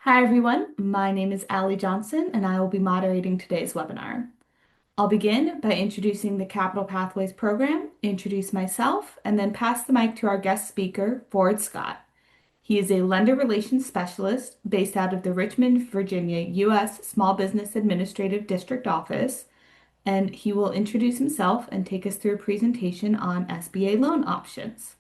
Hi everyone, my name is Allie Johnson and I will be moderating today's webinar. I'll begin by introducing the Capital Pathways program, introduce myself, and then pass the mic to our guest speaker, Ford Scott. He is a lender relations specialist based out of the Richmond, Virginia, U.S. Small Business Administrative District Office, and he will introduce himself and take us through a presentation on SBA loan options.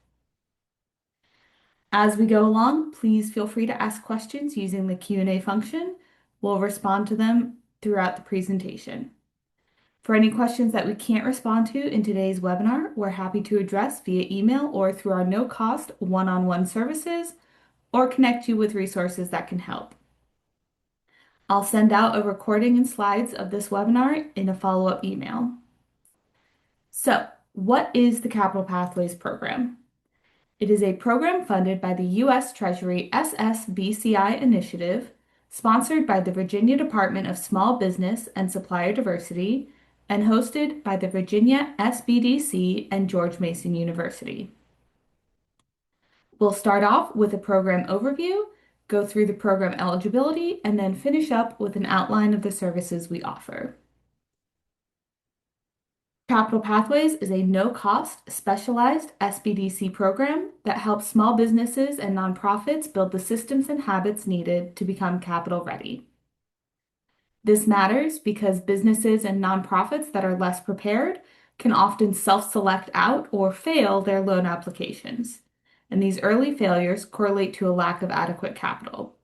As we go along, please feel free to ask questions using the Q&A function. We'll respond to them throughout the presentation. For any questions that we can't respond to in today's webinar, we're happy to address via email or through our no-cost one-on-one services or connect you with resources that can help. I'll send out a recording and slides of this webinar in a follow-up email. So, what is the Capital Pathways program? It is a program funded by the U.S. Treasury SSBCI initiative, sponsored by the Virginia Department of Small Business and Supplier Diversity, and hosted by the Virginia SBDC and George Mason University. We'll start off with a program overview, go through the program eligibility, and then finish up with an outline of the services we offer. Capital Pathways is a no-cost, specialized SBDC program that helps small businesses and nonprofits build the systems and habits needed to become capital ready. This matters because businesses and nonprofits that are less prepared can often self-select out or fail their loan applications, and these early failures correlate to a lack of adequate capital.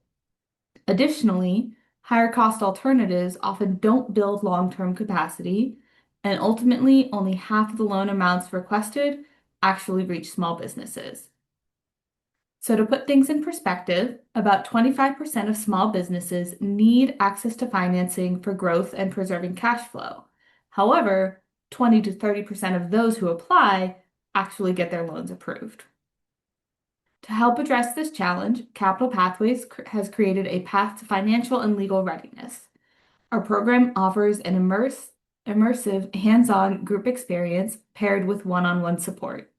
Additionally, higher cost alternatives often don't build long-term capacity, and ultimately only half of the loan amounts requested actually reach small businesses. So to put things in perspective, about 25% of small businesses need access to financing for growth and preserving cash flow. However, 20 to 30% of those who apply actually get their loans approved. To help address this challenge, Capital Pathways has created a path to financial and legal readiness. Our program offers an immersive, hands-on group experience paired with one-on-one support.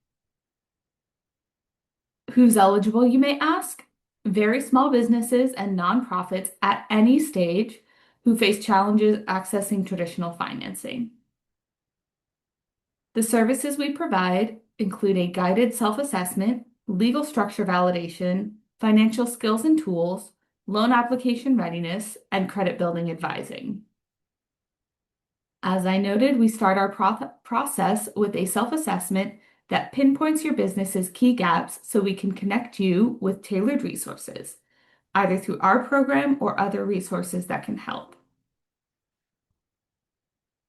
Who's eligible, you may ask? Very small businesses and nonprofits at any stage who face challenges accessing traditional financing. The services we provide include a guided self-assessment, legal structure validation, financial skills and tools, loan application readiness, and credit building advising. As I noted, we start our process with a self-assessment that pinpoints your business's key gaps so we can connect you with tailored resources, either through our program or other resources that can help.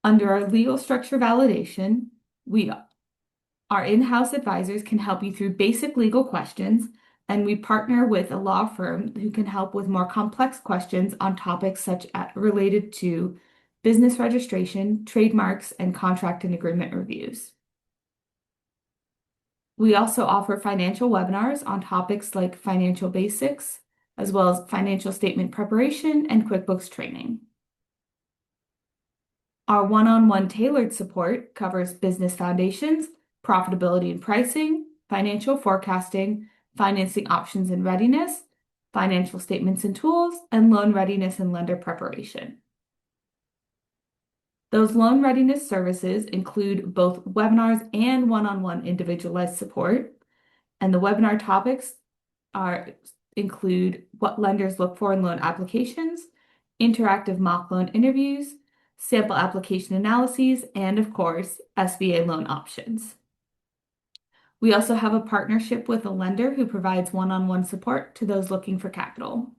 Under our legal structure validation, our in-house advisors can help you through basic legal questions, and we partner with a law firm who can help with more complex questions on topics related to business registration, trademarks, and contract and agreement reviews. We also offer financial webinars on topics like financial basics, as well as financial statement preparation and QuickBooks training. Our one-on-one tailored support covers business foundations, profitability and pricing, financial forecasting, financing options and readiness, financial statements and tools, and loan readiness and lender preparation. Those loan readiness services include both webinars and one-on-one individualized support, and the webinar topics include what lenders look for in loan applications, interactive mock loan interviews, sample application analyses, and of course, SBA loan options. We also have a partnership with a lender who provides one-on-one support to those looking for capital.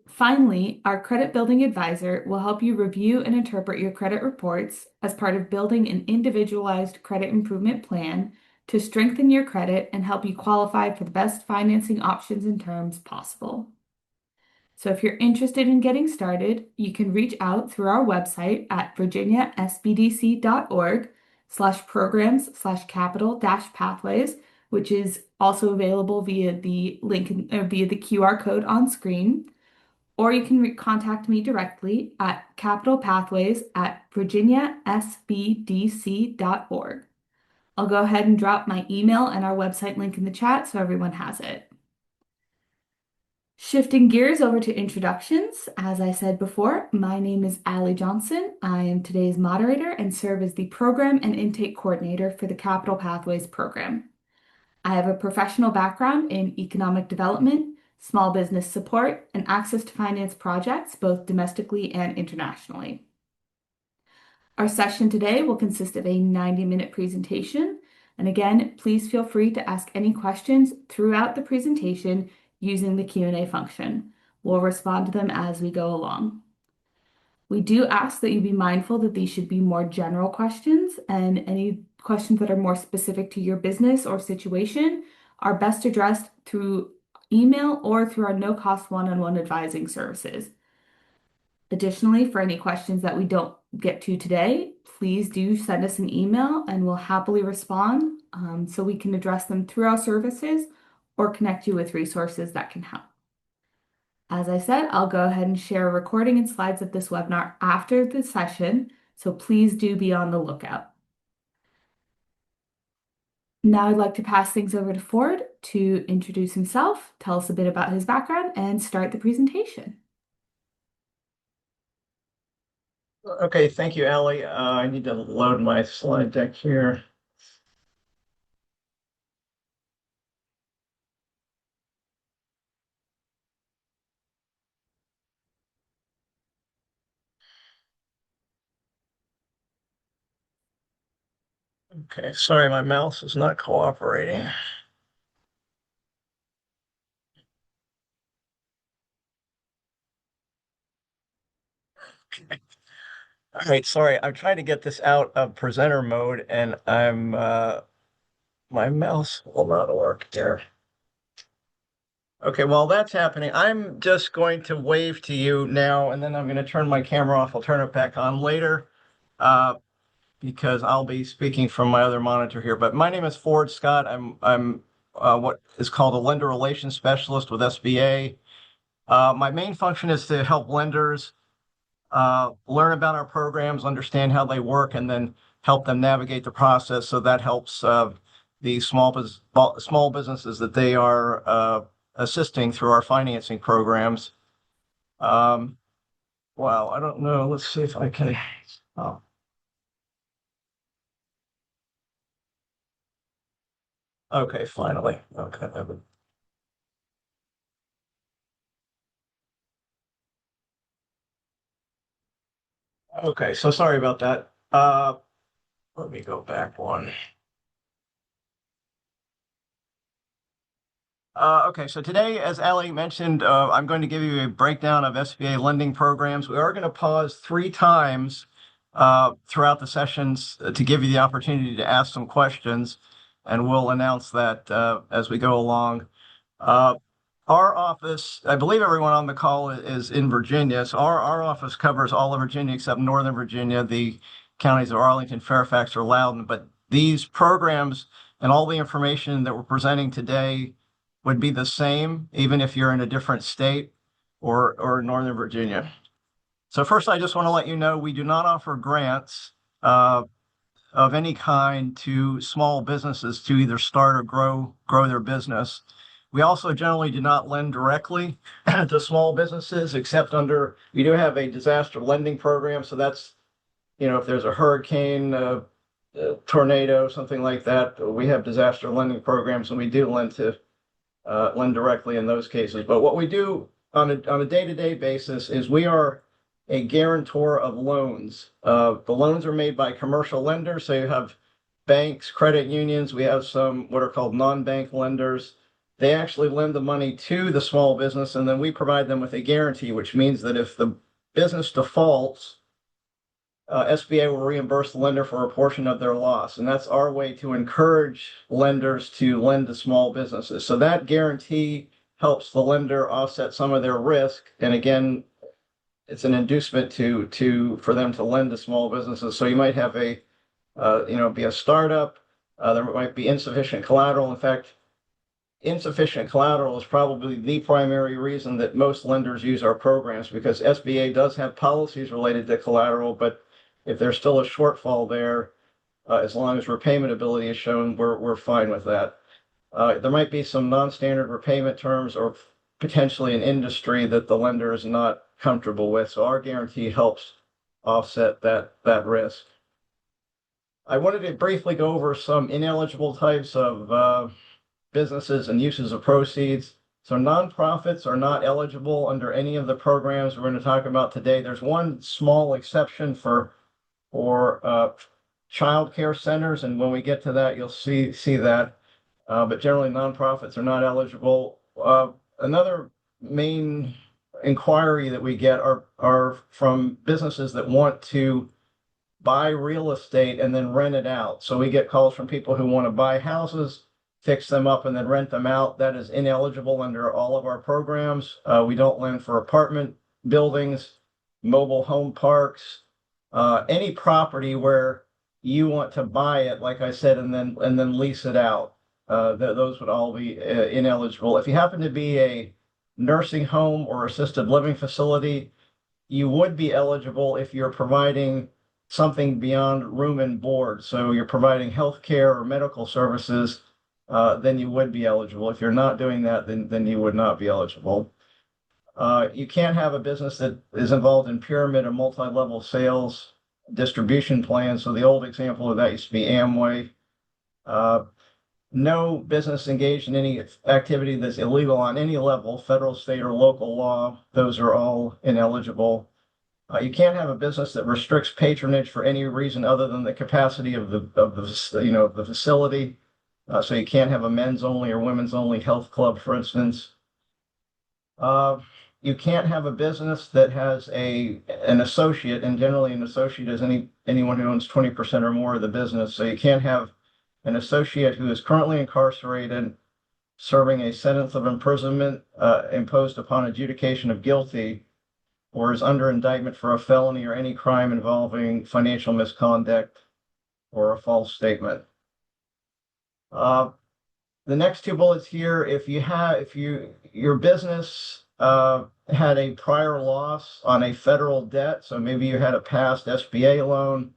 Finally, our credit building advisor will help you review and interpret your credit reports as part of building an individualized credit improvement plan to strengthen your credit and help you qualify for the best financing options and terms possible. So if you're interested in getting started, you can reach out through our website at virginiasbdc.org/programs/capital-pathways, which is also available via the link via the QR code on screen. Or you can contact me directly at capitalpathways@virginiasbdc.org. I'll go ahead and drop my email and our website link in the chat so everyone has it. Shifting gears over to introductions, as I said before, my name is Allie Johnson. I am today's moderator and serve as the Program and Intake Coordinator for the Capital Pathways program. I have a professional background in economic development, small business support, and access to finance projects, both domestically and internationally. Our session today will consist of a 90-minute presentation. And again, please feel free to ask any questions throughout the presentation using the Q&A function. We'll respond to them as we go along. We do ask that you be mindful that these should be more general questions, and any questions that are more specific to your business or situation are best addressed through email or through our no-cost one-on-one advising services. Additionally, for any questions that we don't get to today, please do send us an email and we'll happily respond so we can address them through our services or connect you with resources that can help. As I said, I'll go ahead and share a recording and slides of this webinar after the session, so please do be on the lookout. Now I'd like to pass things over to Ford to introduce himself, tell us a bit about his background, and start the presentation. Okay, thank you, Allie. I need to load my slide deck here. Okay, sorry, my mouse is not cooperating. Okay. All right, sorry, I'm trying to get this out of presenter mode and my mouse will not work there. Okay, while that's happening, I'm just going to wave to you now, and then I'm going to turn my camera off. I'll turn it back on later because I'll be speaking from my other monitor here. But my name is Ford Scott. I'm what is called a lender relations specialist with SBA. My main function is to help lenders learn about our programs, understand how they work, and then help them navigate the process. So that helps the small businesses that they are assisting through our financing programs. Wow, I don't know. Let's see if I can. Oh. Okay, finally. Okay. Okay, so sorry about that. Let me go back one. Okay, so today, as Allie mentioned, I'm going to give you a breakdown of SBA lending programs. We are going to pause 3 times throughout the sessions to give you the opportunity to ask some questions, and we'll announce that as we go along. Our office, I believe everyone on the call is in Virginia, so our office covers all of Virginia except Northern Virginia, the counties of Arlington, Fairfax, or Loudoun, but these programs and all the information that we're presenting today would be the same, even if you're in a different state or Northern Virginia. So first, I just want to let you know we do not offer grants of any kind to small businesses to either start or grow their business. We also generally do not lend directly to small businesses, except we do have a disaster lending program. So that's, if there's a hurricane, a tornado, something like that, we have disaster lending programs, and we do lend directly in those cases. But what we do on a day-to-day basis is we are a guarantor of loans. The loans are made by commercial lenders. So you have banks, credit unions. We have some what are called non-bank lenders. They actually lend the money to the small business, and then we provide them with a guarantee, which means that if the business defaults, SBA will reimburse the lender for a portion of their loss. And that's our way to encourage lenders to lend to small businesses. So that guarantee helps the lender offset some of their risk. And again, it's an inducement for them to lend to small businesses. So you might have be a startup. There might be insufficient collateral. In fact, insufficient collateral is probably the primary reason that most lenders use our programs, because SBA does have policies related to collateral, but if there's still a shortfall there, As long as repayment ability is shown, we're fine with that. There might be some non-standard repayment terms or potentially an industry that the lender is not comfortable with. So our guarantee helps offset that risk. I wanted to briefly go over some ineligible types of businesses and uses of proceeds. So nonprofits are not eligible under any of the programs we're going to talk about today. There's one small exception for child care centers, and when we get to that, you'll see that. But generally, nonprofits are not eligible. Another main inquiry that we get are from businesses that want to buy real estate and then rent it out. So we get calls from people who want to buy houses, fix them up, and then rent them out. That is ineligible under all of our programs. We don't lend for apartment buildings, mobile home parks, any property where you want to buy it, like I said, and then lease it out. Those would all be ineligible. If you happen to be a nursing home or assisted living facility, you would be eligible if you're providing something beyond room and board. So you're providing health care or medical services, then you would be eligible. If you're not doing that, then you would not be eligible. You can't have a business that is involved in pyramid or multi-level sales distribution plans. So the old example of that used to be Amway. No business engaged in any activity that's illegal on any level, federal, state, or local law. Those are all ineligible. You can't have a business that restricts patronage for any reason other than the capacity of the facility. So you can't have a men's only or women's only health club, for instance. You can't have a business that has an associate, and generally an associate is anyone who owns 20% or more of the business. So you can't have an associate who is currently incarcerated, serving a sentence of imprisonment imposed upon adjudication of guilty, or is under indictment for a felony or any crime involving financial misconduct or a false statement. The next two bullets here, if your business had a prior loss on a federal debt, so maybe you had a past SBA loan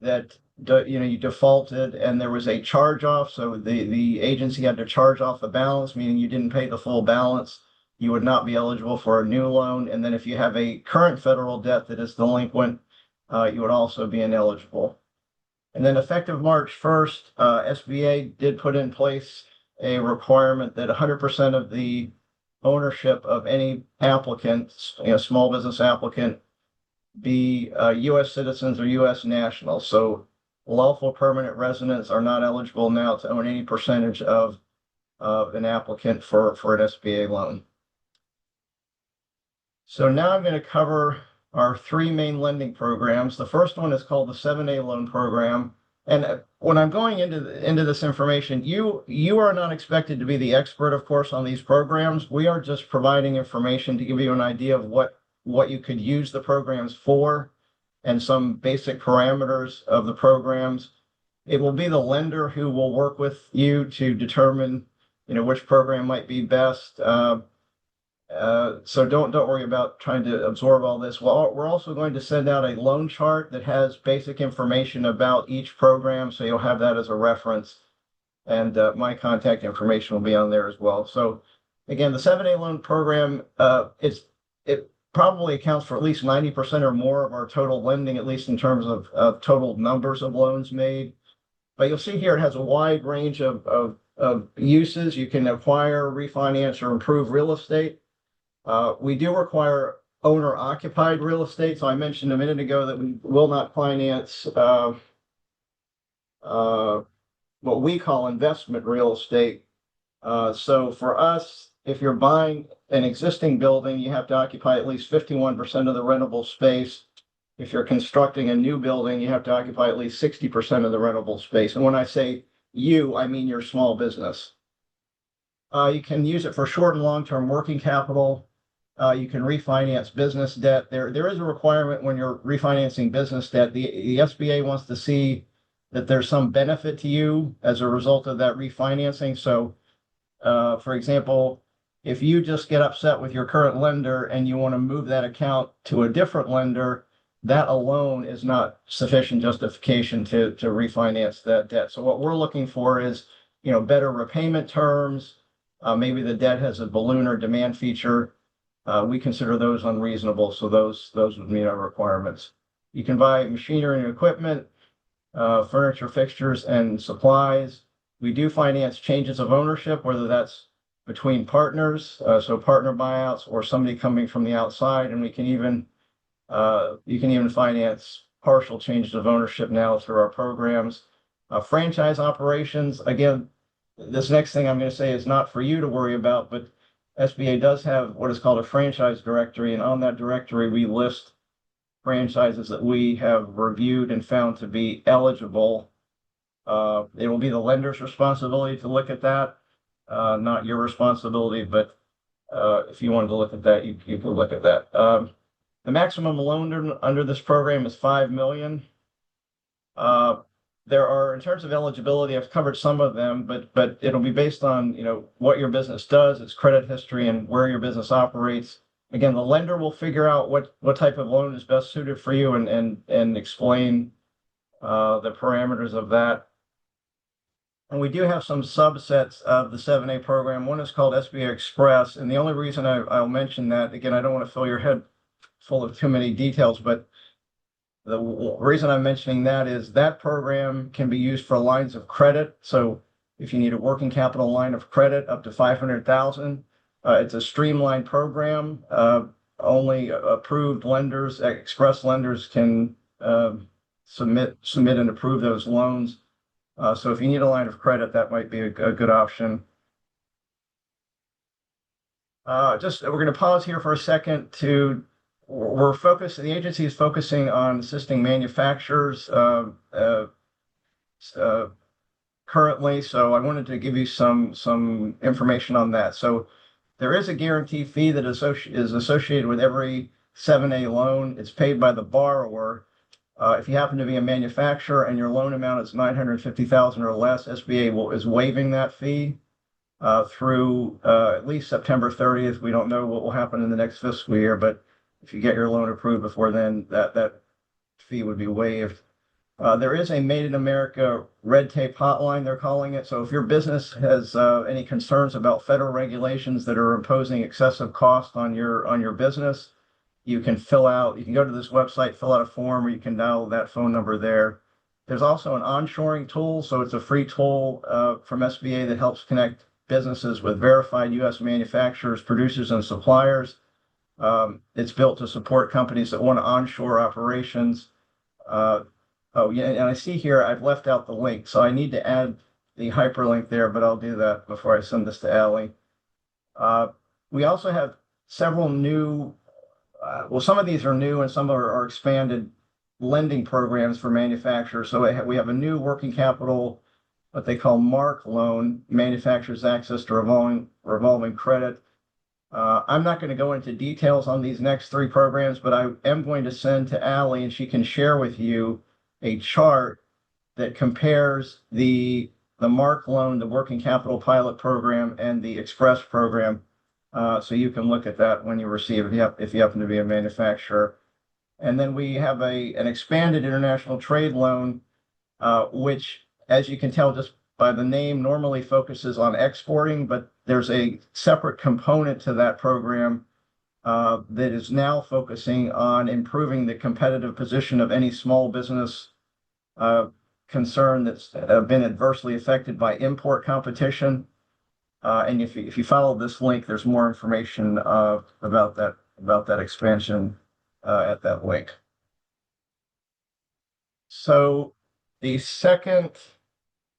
that you defaulted and there was a charge off, so the agency had to charge off the balance, meaning you didn't pay the full balance, you would not be eligible for a new loan. And then if you have a current federal debt that is delinquent, you would also be ineligible. And then effective March 1st, SBA did put in place a requirement that 100% of the ownership of any applicant, small business applicant, be U.S. citizens or U.S. nationals. So lawful permanent residents are not eligible now to own any percentage of an applicant for an SBA loan. So now I'm going to cover our three main lending programs. The first one is called the 7A Loan Program. And when I'm going into this information, you are not expected to be the expert, of course, on these programs. We are just providing information to give you an idea of what you could use the programs for and some basic parameters of the programs. It will be the lender who will work with you to determine, which program might be best. So don't worry about trying to absorb all this. Well, we're also going to send out a loan chart that has basic information about each program, so you'll have that as a reference. And my contact information will be on there as well. So again, the 7A Loan Program, it probably accounts for at least 90% or more of our total lending, at least in terms of total numbers of loans made. But you'll see here it has a wide range of uses. You can acquire, refinance, or improve real estate. We do require owner-occupied real estate. So I mentioned a minute ago that we will not finance what we call investment real estate. So for us, if you're buying an existing building, you have to occupy at least 51% of the rentable space. If you're constructing a new building, you have to occupy at least 60% of the rentable space. And when I say you, I mean your small business. You can use it for short and long-term working capital. You can refinance business debt. There is a requirement when you're refinancing business debt. The SBA wants to see that there's some benefit to you as a result of that refinancing. So, for example, if you just get upset with your current lender and you want to move that account to a different lender, that alone is not sufficient justification to refinance that debt. So what we're looking for is, better repayment terms. Maybe the debt has a balloon or demand feature. We consider those unreasonable, so those would meet our requirements. You can buy machinery and equipment, furniture, fixtures, and supplies. We do finance changes of ownership, whether that's between partners, so partner buyouts, or somebody coming from the outside, and you can even finance partial changes of ownership now through our programs. Franchise operations, again, this next thing I'm going to say is not for you to worry about, but SBA does have what is called a franchise directory, and on that directory we list franchises that we have reviewed and found to be eligible. It will be the lender's responsibility to look at that, not your responsibility, but if you wanted to look at that, you could look at that. The maximum loan under this program is $5 million. There are, in terms of eligibility, I've covered some of them, but it'll be based on, what your business does, its credit history, and where your business operates. Again, the lender will figure out what type of loan is best suited for you and explain the parameters of that. And we do have some subsets of the 7A program. One is called SBA Express, and the only reason I'll mention that, again, I don't want to fill your head full of too many details, but the reason I'm mentioning that is that program can be used for lines of credit. So if you need a working capital line of credit up to $500,000, it's a streamlined program. Only approved lenders, express lenders, can submit and approve those loans. So if you need a line of credit, that might be a good option. We're going to pause here for a second the agency is focusing on assisting manufacturers currently, so I wanted to give you some information on that. So there is a guarantee fee that is associated with every 7A loan. It's paid by the borrower. If you happen to be a manufacturer and your loan amount is $950,000 or less, SBA is waiving that fee through at least September 30th. We don't know what will happen in the next fiscal year, but if you get your loan approved before then, that fee would be waived. There is a Made in America red tape hotline, they're calling it. So if your business has any concerns about federal regulations that are imposing excessive cost on your business, you can go to this website, fill out a form, or you can dial that phone number there. There's also an onshoring tool, so it's a free tool from SBA that helps connect businesses with verified U.S. manufacturers, producers, and suppliers. It's built to support companies that want to onshore operations. Oh, yeah, and I see here I've left out the link, so I need to add the hyperlink there, but I'll do that before I send this to Allie. We also have several new, some of these are new and some are expanded lending programs for manufacturers. So we have a new working capital, what they call MARC loan, manufacturers access to revolving credit. I'm not going to go into details on these next three programs, but I am going to send to Allie, and she can share with you a chart that compares the MARC loan, the working capital pilot program, and the Express program. So you can look at that when you receive it if you happen to be a manufacturer. And then we have an expanded international trade loan, which, as you can tell just by the name, normally focuses on exporting, but there's a separate component to that program that is now focusing on improving the competitive position of any small business concern that's been adversely affected by import competition. And if you follow this link, there's more information about that expansion at that link. So the second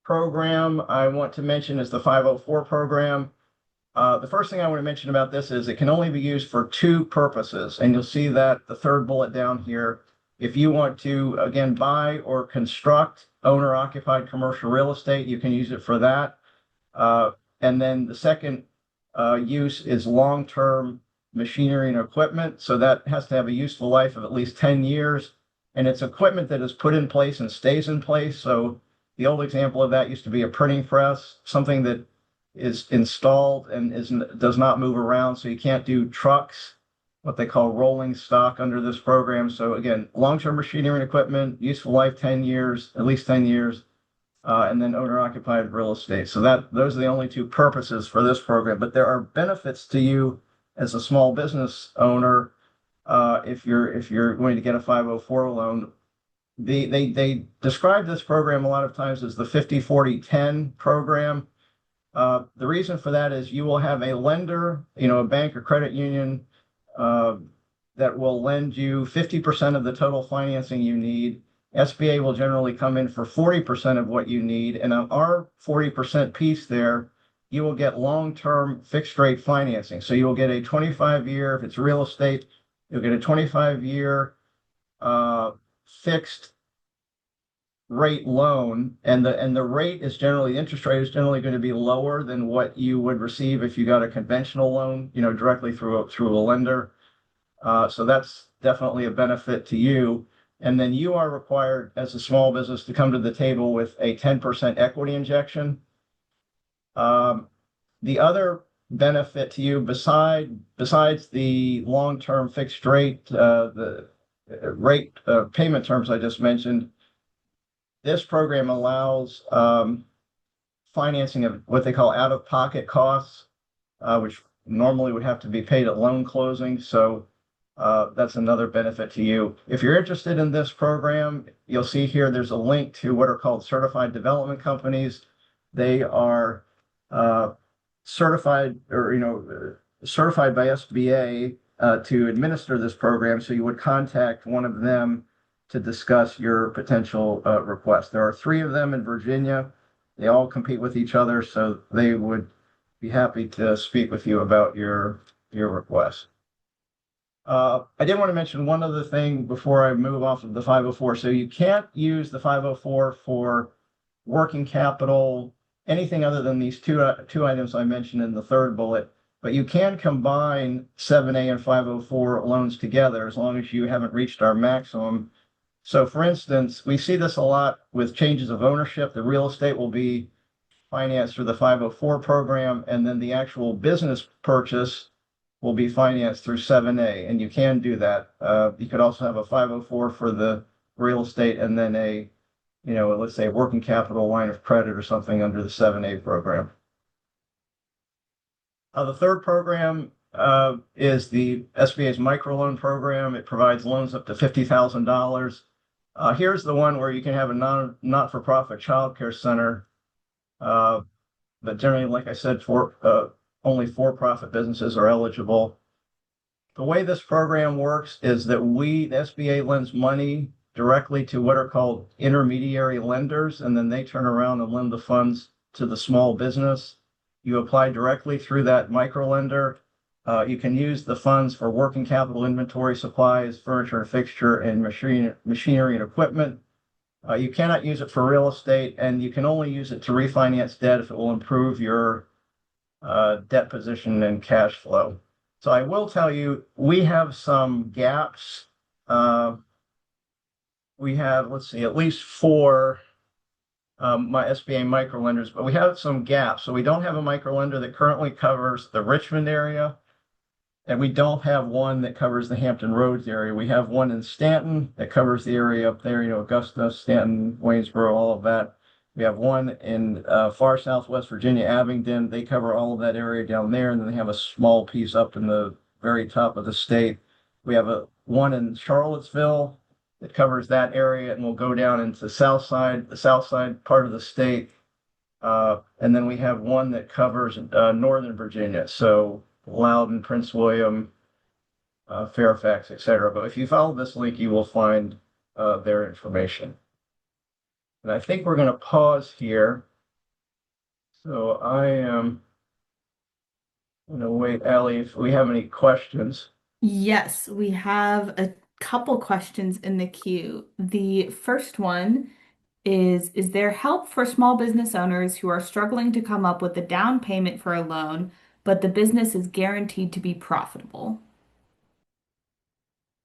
program I want to mention is the 504 program. The first thing I want to mention about this is it can only be used for two purposes, and you'll see that the third bullet down here. If you want to, again, buy or construct owner-occupied commercial real estate, you can use it for that. And then the second use is long-term machinery and equipment. So that has to have a useful life of at least 10 years. And it's equipment that is put in place and stays in place. So the old example of that used to be a printing press, something that is installed and does not move around. So you can't do trucks what they call rolling stock under this program. So again, long-term machinery and equipment, useful life 10 years, at least 10 years, and then owner-occupied real estate. So those are the only two purposes for this program. But there are benefits to you as a small business owner if you're going to get a 504 loan. They describe this program a lot of times as the 50-40-10 program. The reason for that is you will have a lender, a bank or credit union, uh, that will lend you 50% of the total financing you need. SBA will generally come in for 40% of what you need. And on our 40% piece there, you will get long-term fixed rate financing. So you will get a 25-year, if it's real estate, you'll get a 25-year fixed rate loan, and the rate is generally, the interest rate is generally going to be lower than what you would receive if you got a conventional loan, directly through a lender. So that's definitely a benefit to you. And then you are required as a small business to come to the table with a 10% equity injection. The other benefit to you besides the long-term fixed rate, the rate payment terms I just mentioned, this program allows financing of what they call out-of-pocket costs, which normally would have to be paid at loan closing. So that's another benefit to you. If you're interested in this program, you'll see here there's a link to what are called certified development companies. They are certified certified by SBA to administer this program. So you would contact one of them to discuss your potential request. There are 3 of them in Virginia. They all compete with each other, so they would be happy to speak with you about your request. I did want to mention one other thing before I move off of the 504. So you can't use the 504 for working capital, anything other than these two items I mentioned in the third bullet, but you can combine 7A and 504 loans together as long as you haven't reached our maximum. So for instance, we see this a lot with changes of ownership. The real estate will be financed through the 504 program, and then the actual business purchase will be financed through 7A, and you can do that. You could also have a 504 for the real estate and then let's say a working capital line of credit or something under the 7A program. The third program is the SBA's Microloan program. It provides loans up to $50,000. Here's the one where you can have a not-for-profit child care center, but generally, like I said, only for-profit businesses are eligible. The way this program works is that the SBA lends money directly to what are called intermediary lenders, and then they turn around and lend the funds to the small business. You apply directly through that microlender. You can use the funds for working capital, inventory, supplies, furniture and fixture, and machinery and equipment. You cannot use it for real estate, and you can only use it to refinance debt if it will improve your debt position and cash flow. So I will tell you, we have some gaps. We have, let's see, at least 4 my SBA microlenders, but we have some gaps. So we don't have a microlender that currently covers the Richmond area, and we don't have one that covers the Hampton Roads area. We have one in Stanton that covers the area up there, Augusta, Stanton, Waynesboro, all of that. We have one in far southwest Virginia, Abingdon. They cover all of that area down there, and then they have a small piece up in the very top of the state. We have one in Charlottesville that covers that area, and we'll go down into the south side part of the state. And then we have one that covers northern Virginia, so Loudoun, Prince William, Fairfax, etc. But if you follow this link, you will find their information. And I think we're going to pause here. So I am going to wait, Allie, if we have any questions. Yes, we have a couple questions in the queue. The first one is there help for small business owners who are struggling to come up with a down payment for a loan, but the business is guaranteed to be profitable?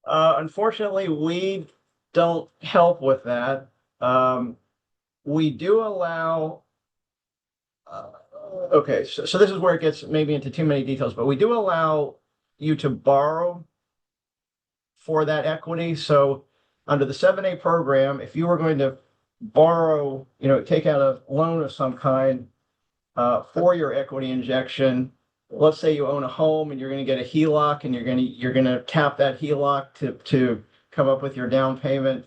Unfortunately, we don't help with that. We do allow, okay, so this is where it gets maybe into too many details, but we do allow you to borrow for that equity. So under the 7A program, if you were going to borrow, take out a loan of some kind for your equity injection, let's say you own a home and you're going to get a HELOC and you're going to tap that HELOC to come up with your down payment.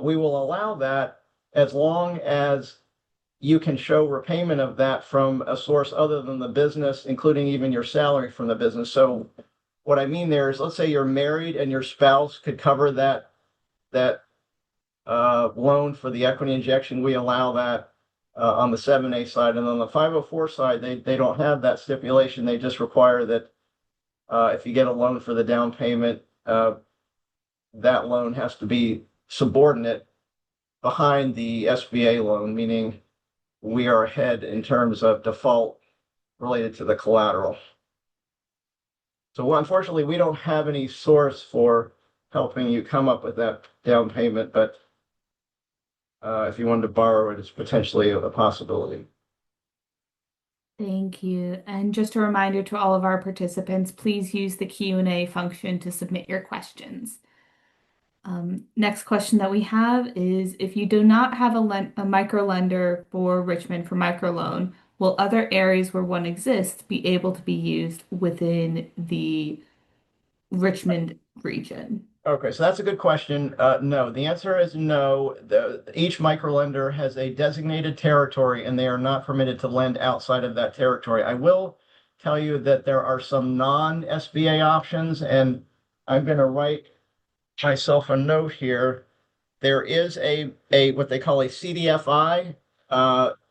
We will allow that as long as you can show repayment of that from a source other than the business, including even your salary from the business. So what I mean there is, let's say you're married and your spouse could cover that loan for the equity injection. We allow that on the 7A side, and on the 504 side, they don't have that stipulation. They just require that if you get a loan for the down payment, that loan has to be subordinate behind the SBA loan, meaning we are ahead in terms of default related to the collateral. So unfortunately, we don't have any source for helping you come up with that down payment, but if you wanted to borrow it, it's potentially a possibility. Thank you. And just a reminder to all of our participants, please use the Q&A function to submit your questions. Next question that we have is, if you do not have a micro lender for Richmond for microloan, will other areas where one exists be able to be used within the Richmond region? Okay, so that's a good question. No, the answer is no. Each microlender has a designated territory, and they are not permitted to lend outside of that territory. I will tell you that there are some non-SBA options, and I'm going to write myself a note here. There is a what they call a CDFI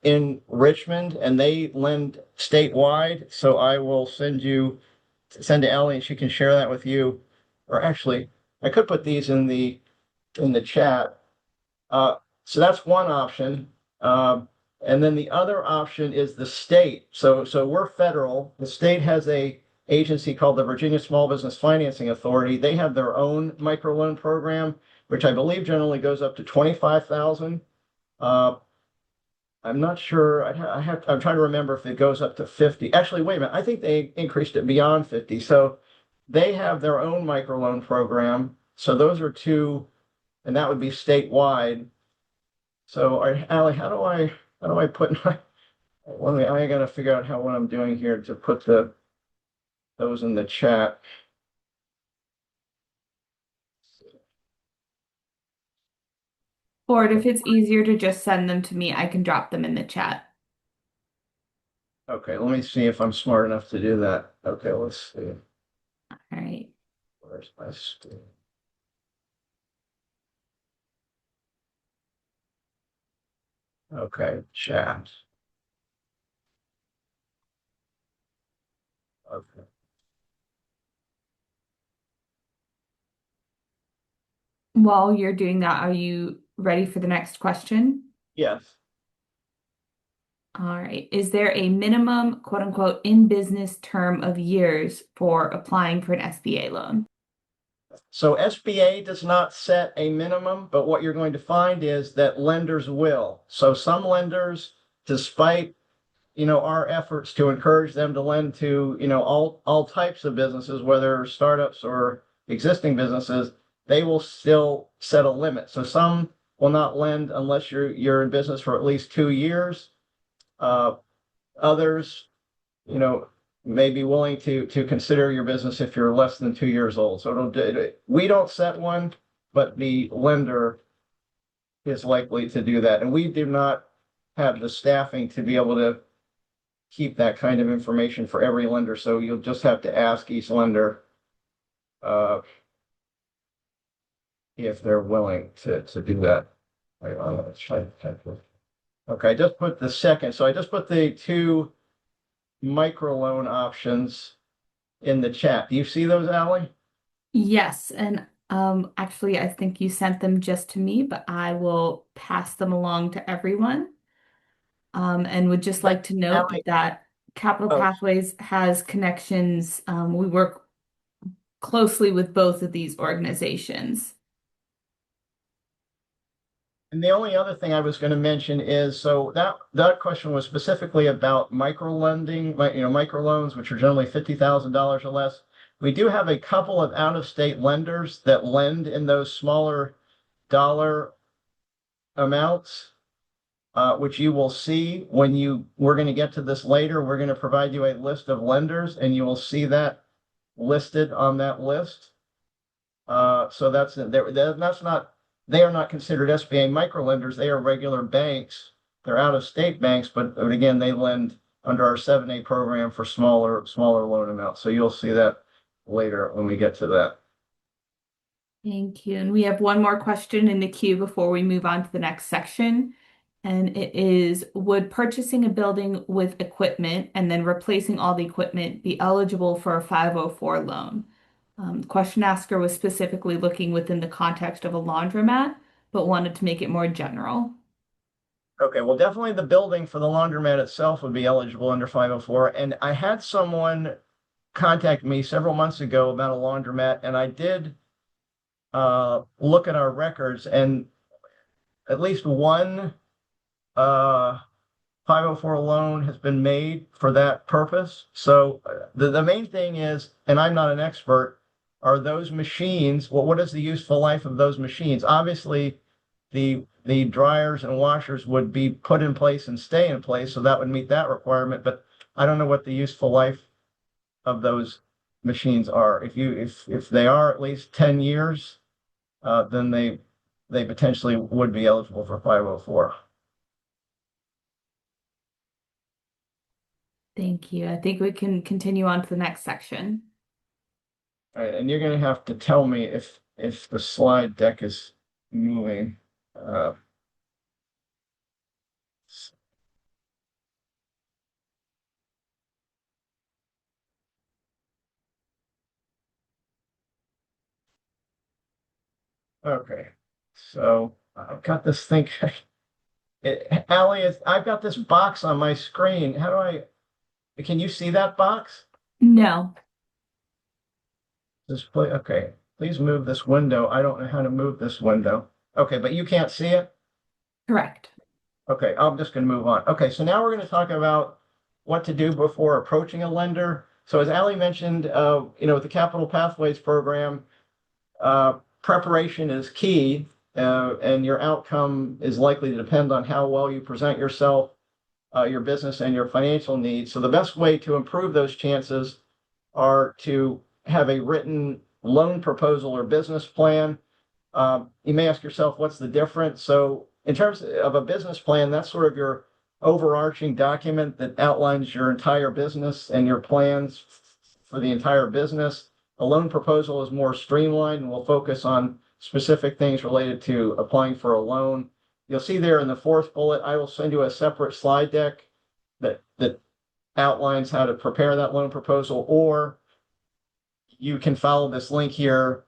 in Richmond, and they lend statewide. So I will send to Ellie, and she can share that with you. Or actually, I could put these in the chat. So that's one option. And then the other option is the state. So we're federal. The state has a agency called the Virginia Small Business Financing Authority. They have their own microloan program, which I believe generally goes up to 25,000. I'm not sure. I'm trying to remember if it goes up to 50. Actually, wait a minute. I think they increased it beyond 50. So they have their own microloan program. So those are two, and that would be statewide. So, Allie, how do I put my? I got to figure out what I'm doing here to put those in the chat. Or if it's easier to just send them to me, I can drop them in the chat. Okay, let me see if I'm smart enough to do that. Okay, let's see. All right. Where's my screen? Okay, chat. Okay. While you're doing that, are you ready for the next question? Yes. All right. Is there a minimum, quote unquote, in business term of years for applying for an SBA loan? So SBA does not set a minimum, but what you're going to find is that lenders will. So some lenders, despite our efforts to encourage them to lend to all types of businesses, whether startups or existing businesses, they will still set a limit. So some will not lend unless you're in business for at least 2 years. Others, may be willing to consider your business if you're less than 2 years old. So we don't set one, but the lender is likely to do that. And we do not have the staffing to be able to keep that kind of information for every lender. So you'll just have to ask each lender if they're willing to do that. Okay, I just put the second. So I just put the two microloan options in the chat. Do you see those, Allie? Yes, and actually, I think you sent them just to me, but I will pass them along to everyone. And would just like to note Allie, that Capital oh, Pathways has connections. We work closely with both of these organizations. and the only other thing I was going to mention is, so that question was specifically about micro lending, microloans, which are generally $50,000 or less. We do have a couple of out-of-state lenders that lend in those smaller dollar amounts, which you will see when we're going to get to this later. We're going to provide you a list of lenders, and you will see that listed on that list. So that's not, they are not considered SBA microlenders. They are regular banks. They're out-of-state banks, but again, they lend under our 7A program for smaller loan amounts. So you'll see that later when we get to that. Thank you. And we have one more question in the queue before we move on to the next section. And it is, would purchasing a building with equipment and then replacing all the equipment be eligible for a 504 loan? The question asker was specifically looking within the context of a laundromat, but wanted to make it more general. Okay, well, definitely the building for the laundromat itself would be eligible under 504. And I had someone contact me several months ago about a laundromat, and I did look at our records, and at least one 504 loan has been made for that purpose. So the main thing is, and I'm not an expert, are those machines, well, what is the useful life of those machines? Obviously, the dryers and washers would be put in place and stay in place, so that would meet that requirement, but I don't know what the useful life of those machines are. If they are at least 10 years, then they potentially would be eligible for 504. Thank you. I think we can continue on to the next section. All right, and you're going to have to tell me if the slide deck is moving. Okay, so I've got this thing. Allie, I've got this box on my screen. Can you see that box? No, Display, okay. Please move this window. I don't know how to move this window. Okay, but you can't see it? correct. Okay, I'm just going to move on. Okay, so now we're going to talk about what to do before approaching a lender. So as Allie mentioned, with the Capital Pathways program, preparation is key, and your outcome is likely to depend on how well you present yourself, your business, and your financial needs. So the best way to improve those chances are to have a written loan proposal or business plan. You may ask yourself, what's the difference? So in terms of a business plan, that's sort of your overarching document that outlines your entire business and your plans for the entire business. A loan proposal is more streamlined and will focus on specific things related to applying for a loan. You'll see there in the fourth bullet, I will send you a separate slide deck that outlines how to prepare that loan proposal, or you can follow this link here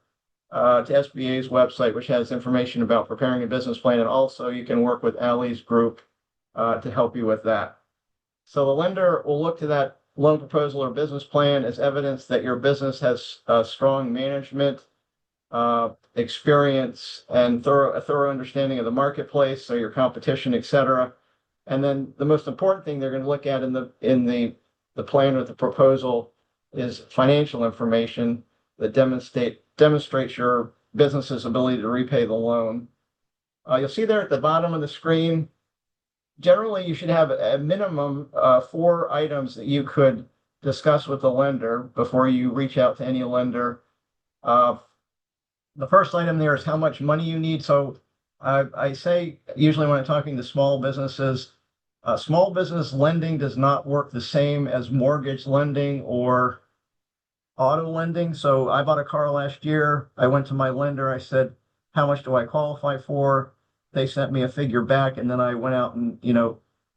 to SBA's website, which has information about preparing a business plan, and also you can work with Allie's group to help you with that. So the lender will look to that loan proposal or business plan as evidence that your business has strong management, experience, and a thorough understanding of the marketplace, so your competition, et cetera. And then the most important thing they're going to look at in the plan or the proposal is financial information that demonstrates your business's ability to repay the loan. You'll see there at the bottom of the screen, generally you should have a minimum 4 items that you could discuss with the lender before you reach out to any lender. The first item there is how much money you need. So I say usually when I'm talking to small businesses, small business lending does not work the same as mortgage lending or auto lending. So I bought a car last year. I went to my lender. I said, how much do I qualify for? They sent me a figure back, and then I went out and,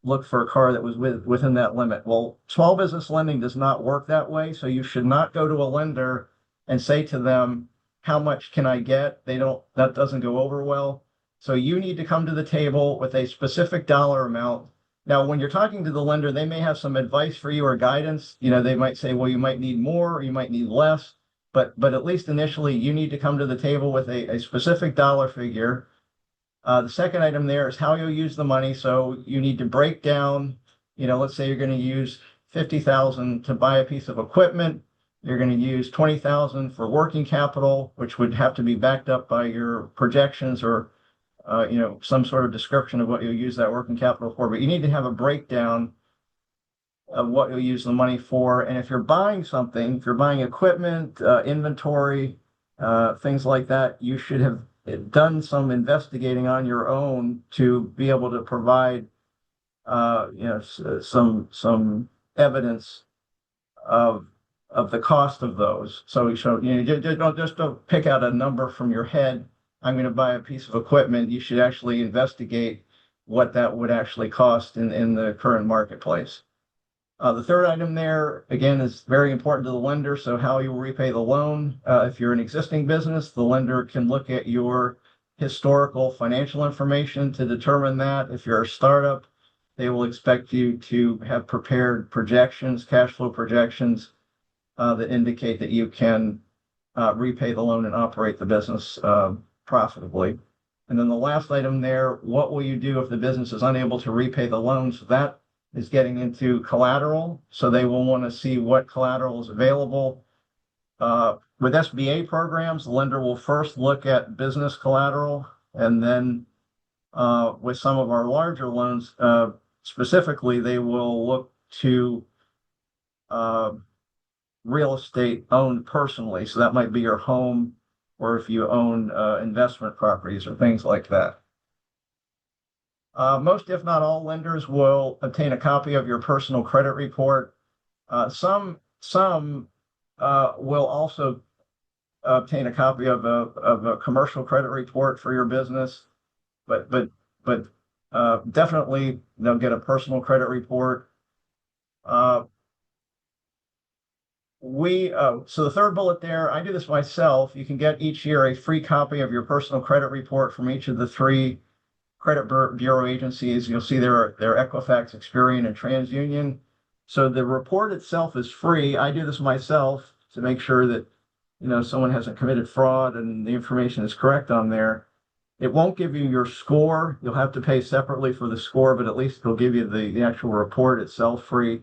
looked for a car that was within that limit. Well, small business lending does not work that way. So you should not go to a lender and say to them, how much can I get? That doesn't go over well. So you need to come to the table with a specific dollar amount. Now, when you're talking to the lender, they may have some advice for you or guidance. They might say, well, you might need more or you might need less. But at least initially, you need to come to the table with a specific dollar figure. The second item there is how you'll use the money. So you need to break down, let's say you're going to use $50,000 to buy a piece of equipment. You're going to use 20,000 for working capital, which would have to be backed up by your projections or some sort of description of what you'll use that working capital for. But you need to have a breakdown of what you'll use the money for. And if you're buying something, if you're buying equipment, inventory, things like that, you should have done some investigating on your own to be able to provide, some evidence of the cost of those. So don't pick out a number from your head. I'm going to buy a piece of equipment. You should actually investigate what that would actually cost in the current marketplace. The third item there, again, is very important to the lender. So how you will repay the loan. If you're an existing business, the lender can look at your historical financial information to determine that. If you're a startup, they will expect you to have prepared projections, cash flow projections, that indicate that you can repay the loan and operate the business profitably. And then the last item there, what will you do if the business is unable to repay the loan? So that is getting into collateral. So they will want to see what collateral is available. With SBA programs, the lender will first look at business collateral, and then with some of our larger loans, specifically, they will look to real estate owned personally. So that might be your home, or if you own investment properties or things like that. Most, if not all, lenders will obtain a copy of your personal credit report. Some will also obtain a copy of a commercial credit report for your business, but definitely they'll get a personal credit report. So the third bullet there, I do this myself. You can get each year a free copy of your personal credit report from each of the three credit bureau agencies. You'll see they're Equifax, Experian, and TransUnion. So the report itself is free. I do this myself to make sure that someone hasn't committed fraud and the information is correct on there. It won't give you your score. You'll have to pay separately for the score, but at least it'll give you the actual report itself free.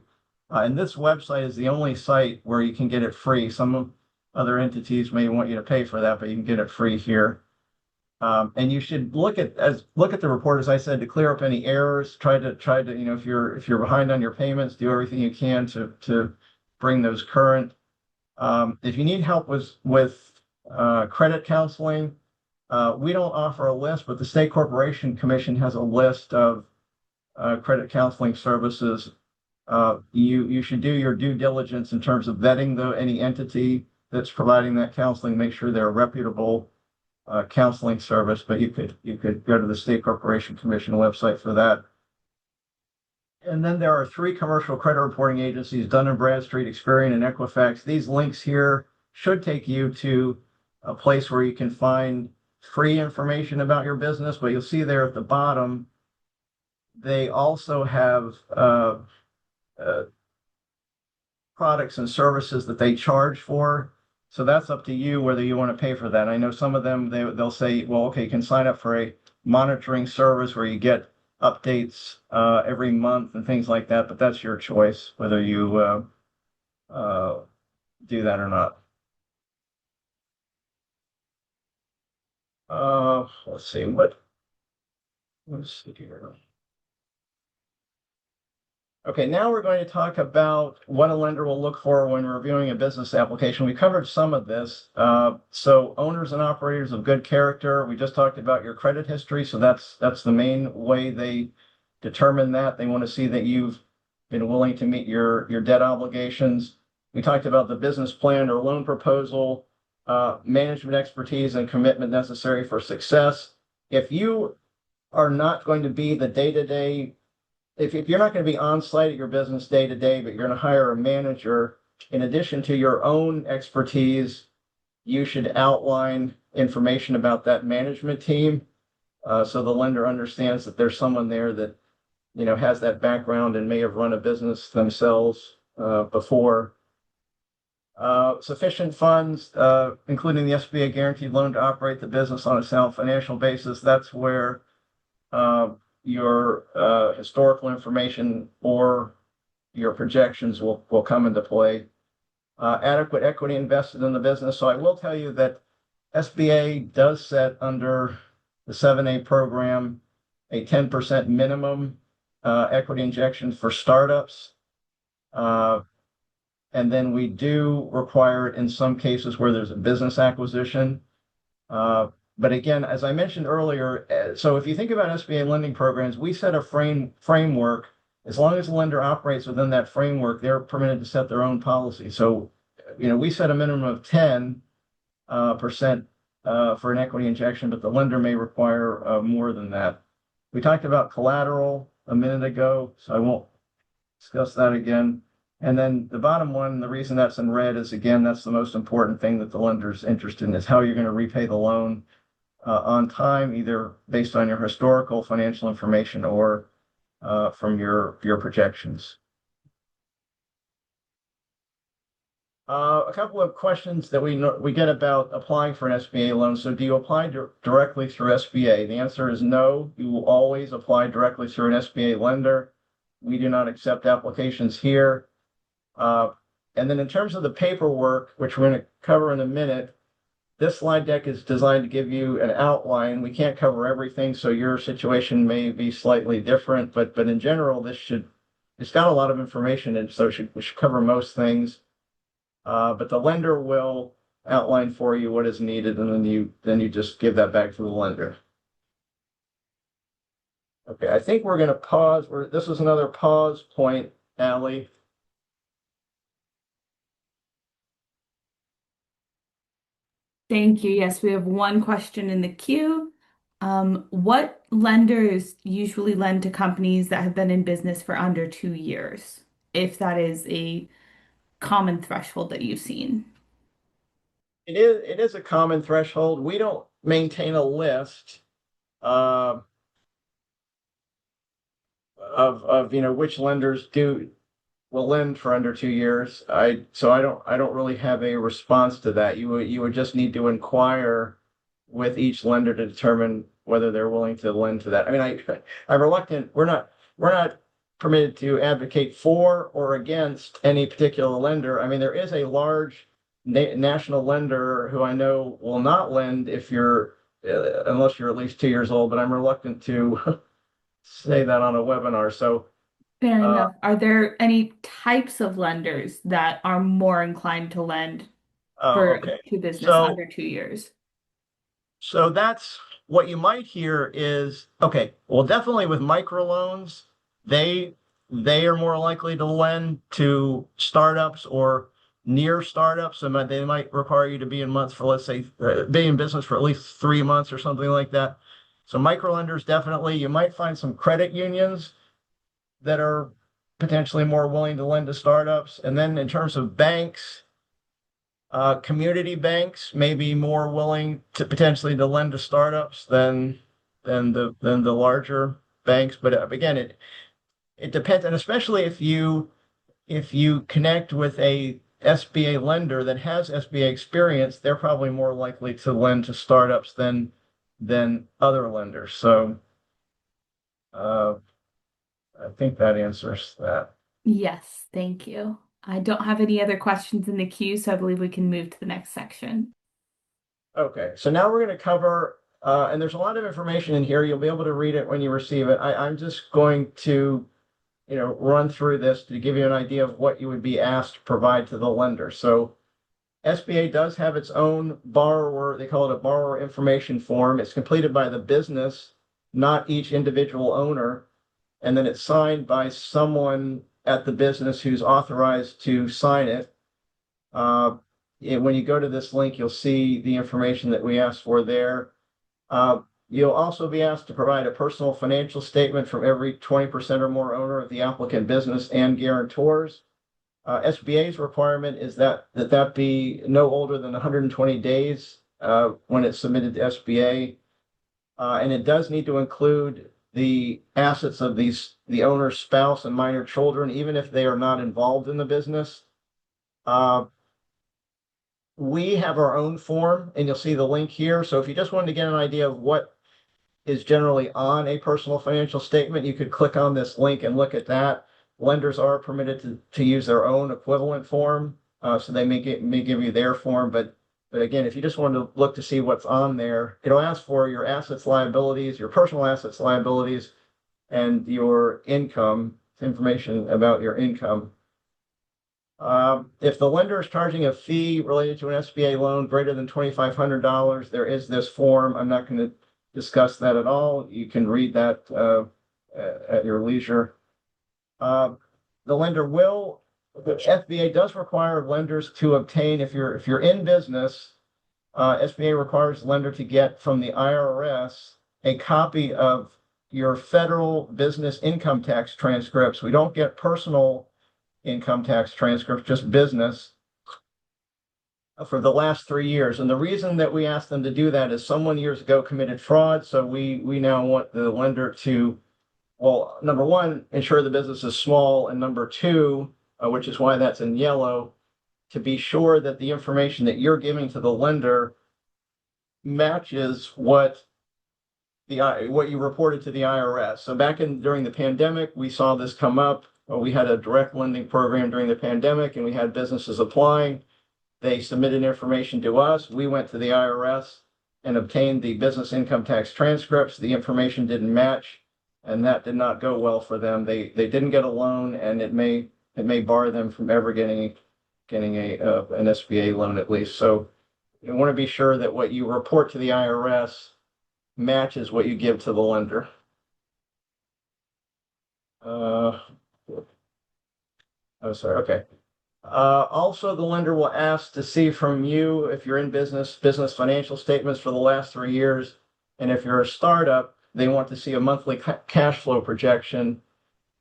And this website is the only site where you can get it free. Some other entities may want you to pay for that, but you can get it free here. And you should look at the report, as I said, to clear up any errors. Try to if you're behind on your payments, do everything you can to bring those current. If you need help with credit counseling, we don't offer a list, but the State Corporation Commission has a list of credit counseling services. You should do your due diligence in terms of vetting any entity that's providing that counseling. Make sure they're a reputable counseling service, but you could go to the State Corporation Commission website for that. And then there are three commercial credit reporting agencies: Dun & Bradstreet, Experian, and Equifax. These links here should take you to a place where you can find free information about your business, but you'll see there at the bottom, they also have products and services that they charge for. So that's up to you whether you want to pay for that. I know some of them, they'll say, well, okay, you can sign up for a monitoring service where you get updates every month and things like that, but that's your choice whether you do that or not. Let's see here. Okay, now we're going to talk about what a lender will look for when reviewing a business application. We covered some of this. So owners and operators of good character. We just talked about your credit history. So that's the main way they determine that. They want to see that you've been willing to meet your debt obligations. We talked about the business plan or loan proposal, management expertise and commitment necessary for success. If you are not going to be the day-to-day, if you're not going to be on site at your business day to day, but you're going to hire a manager, in addition to your own expertise, you should outline information about that management team. So the lender understands that there's someone there that, has that background and may have run a business themselves before. Sufficient funds, including the SBA guaranteed loan to operate the business on a sound financial basis. That's where your historical information or your projections will come into play. adequate equity invested in the business. So I will tell you that SBA does set under the 7A program a 10% minimum equity injection for startups. And then we do require it in some cases where there's a business acquisition. But again, as I mentioned earlier, so if you think about SBA lending programs, we set a framework. As long as the lender operates within that framework, they're permitted to set their own policy. So, we set a minimum of 10% for an equity injection, but the lender may require more than that. We talked about collateral a minute ago, so I won't discuss that again. And then the bottom one, the reason that's in red is, again, that's the most important thing that the lender's interested in, is how you're going to repay the loan on time, either based on your historical financial information or from your projections. A couple of questions that we get about applying for an SBA loan. So do you apply directly through SBA? The answer is no. You will always apply directly through an SBA lender. We do not accept applications here. And then in terms of the paperwork, which we're going to cover in a minute, this slide deck is designed to give you an outline. We can't cover everything, so your situation may be slightly different, but in general, it's got a lot of information, and so we should cover most things. But the lender will outline for you what is needed, and then you just give that back to the lender. Okay, I think we're going to pause. This is another pause point, Allie. Thank you. Yes, we have one question in the queue. What lenders usually lend to companies that have been in business for under 2 years, if that is a common threshold that you've seen? It is a common threshold. We don't maintain a list of which lenders will lend for under 2 years. So I don't really have a response to that. You would just need to inquire with each lender to determine whether they're willing to lend to that. I mean, I'm reluctant. We're not permitted to advocate for or against any particular lender. I mean, there is a large national lender who I know will not lend if unless you're at least 2 years old, but I'm reluctant to say that on a webinar. So Fair uh, enough. Are there any types of lenders that are more inclined to lend oh, for okay. to business So under 2 years? So that's what you might hear is, okay, well, definitely with microloans, they they are more likely to lend to startups or near startups, and they might require you to be in months for, let's say, be in business for at least 3 months or something like that. So microlenders, definitely. You might find some credit unions that are potentially more willing to lend to startups. And then in terms of banks, community banks may be more willing to potentially to lend to startups than the larger banks. But again, it depends, and especially if you connect with a SBA lender that has SBA experience, they're probably more likely to lend to startups than other lenders. So uh, I think that answers that. Yes, thank you. I don't have any other questions in the queue, so I believe we can move to the next section. Okay, so now we're going to cover, and there's a lot of information in here. You'll be able to read it when you receive it. I'm just going to, run through this to give you an idea of what you would be asked to provide to the lender. So SBA does have its own borrower, they call it a borrower information form. It's completed by the business, not each individual owner. And then it's signed by someone at the business who's authorized to sign it. When you go to this link, you'll see the information that we asked for there. You'll also be asked to provide a personal financial statement from every 20% or more owner of the applicant business and guarantors. SBA's requirement is that be no older than 120 days when it's submitted to SBA. And it does need to include the assets of the owner's spouse and minor children, even if they are not involved in the business. We have our own form, and you'll see the link here. So if you just wanted to get an idea of what is generally on a personal financial statement, you could click on this link and look at that. Lenders are permitted to use their own equivalent form. So they may give you their form, but again, if you just want to look to see what's on there, it'll ask for your assets, liabilities, your personal assets, liabilities, and your income, information about your income. If the lender is charging a fee related to an SBA loan greater than $2,500, there is this form. I'm not going to discuss that at all. You can read that at your leisure. The lender will, the SBA does require lenders to obtain, if you're in business, SBA requires the lender to get from the IRS a copy of your federal business income tax transcripts. We don't get personal income tax transcripts, just business, for the last 3 years. And the reason that we asked them to do that is someone years ago committed fraud. So we now want the lender to, well, number one, ensure the business is small, and number two, which is why that's in yellow, to be sure that the information that you're giving to the lender matches what you reported to the IRS. So during the pandemic, we saw this come up. We had a direct lending program during the pandemic, and we had businesses applying. They submitted information to us. We went to the IRS and obtained the business income tax transcripts. The information didn't match, and that did not go well for them. They didn't get a loan, and it may bar them from ever getting an SBA loan, at least. So you want to be sure that what you report to the IRS matches what you give to the lender. Oh, sorry. Okay. Also, the lender will ask to see from you, if you're in business financial statements for the last 3 years. And if you're a startup, they want to see a monthly cash flow projection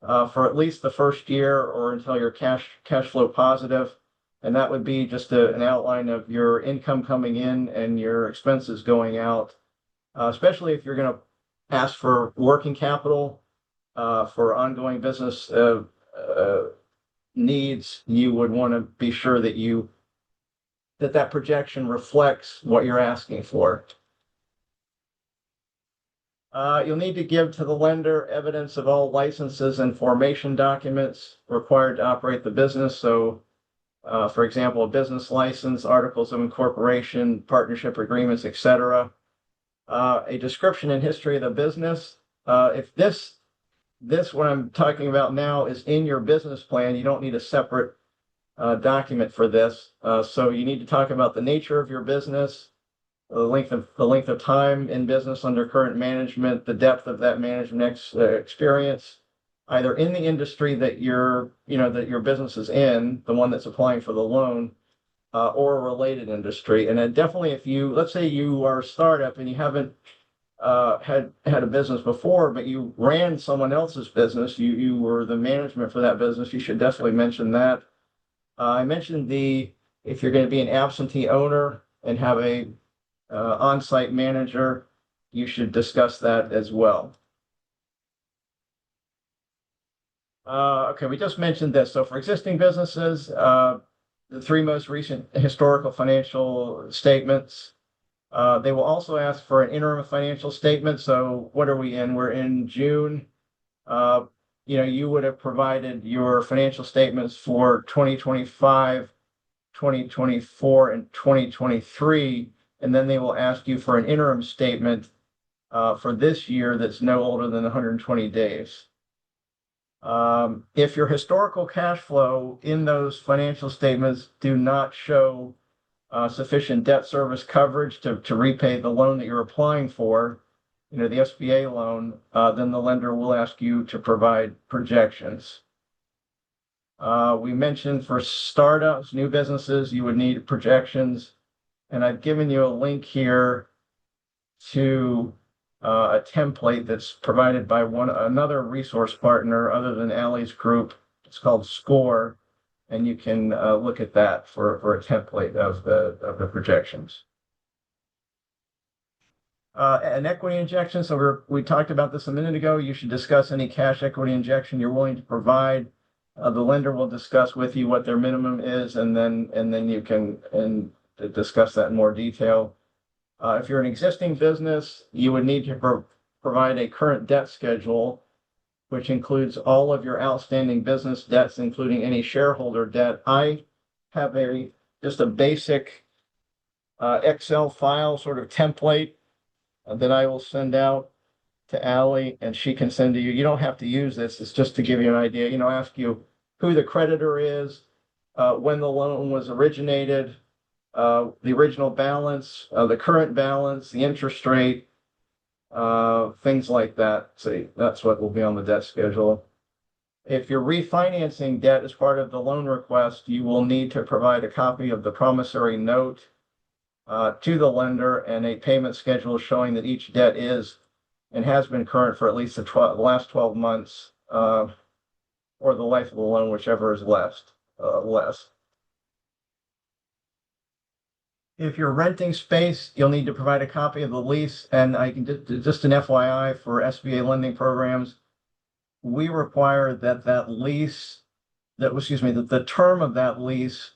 for at least the first year, or until you're cash flow positive. And that would be just an outline of your income coming in and your expenses going out, especially if you're going to ask for working capital for ongoing business needs. You would want to be sure that that projection reflects what you're asking for. You'll need to give to the lender evidence of all licenses and formation documents required to operate the business. So, for example, a business license, articles of incorporation, partnership agreements, etc. A description and history of the business. If this what I'm talking about now is in your business plan, you don't need a separate document for this. So you need to talk about the nature of your business, the length of time in business under current management, the depth of that management experience, either in the industry that your business is in, the one that's applying for the loan, or a related industry. And then definitely, let's say you are a startup and you haven't had a business before, but you ran someone else's business, you were the management for that business, you should definitely mention that. I mentioned if you're going to be an absentee owner and have a on-site manager, you should discuss that as well. Okay, we just mentioned this. So for existing businesses, the 3 most recent historical financial statements. They will also ask for an interim financial statement. So what are we in? We're in June. You would have provided your financial statements for 2025, 2024, and 2023, and then they will ask you for an interim statement for this year that's no older than 120 days. If your historical cash flow in those financial statements do not show sufficient debt service coverage to repay the loan that you're applying for, the SBA loan, then the lender will ask you to provide projections. We mentioned for startups, new businesses, you would need projections. And I've given you a link here to a template that's provided by another resource partner other than Allie's group. It's called SCORE. And you can look at that for a template of the projections. An equity injection. So we talked about this a minute ago. You should discuss any cash equity injection you're willing to provide. The lender will discuss with you what their minimum is, and then you can discuss that in more detail. If you're an existing business, you would need to provide a current debt schedule, which includes all of your outstanding business debts, including any shareholder debt. I have just a basic Excel file sort of template that I will send out to Ally, and she can send to you. You don't have to use this. It's just to give you an idea. Ask you who the creditor is, when the loan was originated, the original balance, the current balance, the interest rate, things like that. See, that's what will be on the debt schedule. If you're refinancing debt as part of the loan request, you will need to provide a copy of the promissory note to the lender and a payment schedule showing that each debt is and has been current for at least the last 12 months or the life of the loan, whichever is less. If you're renting space, you'll need to provide a copy of the lease. And I can just an FYI for SBA lending programs, we require that the term of that lease,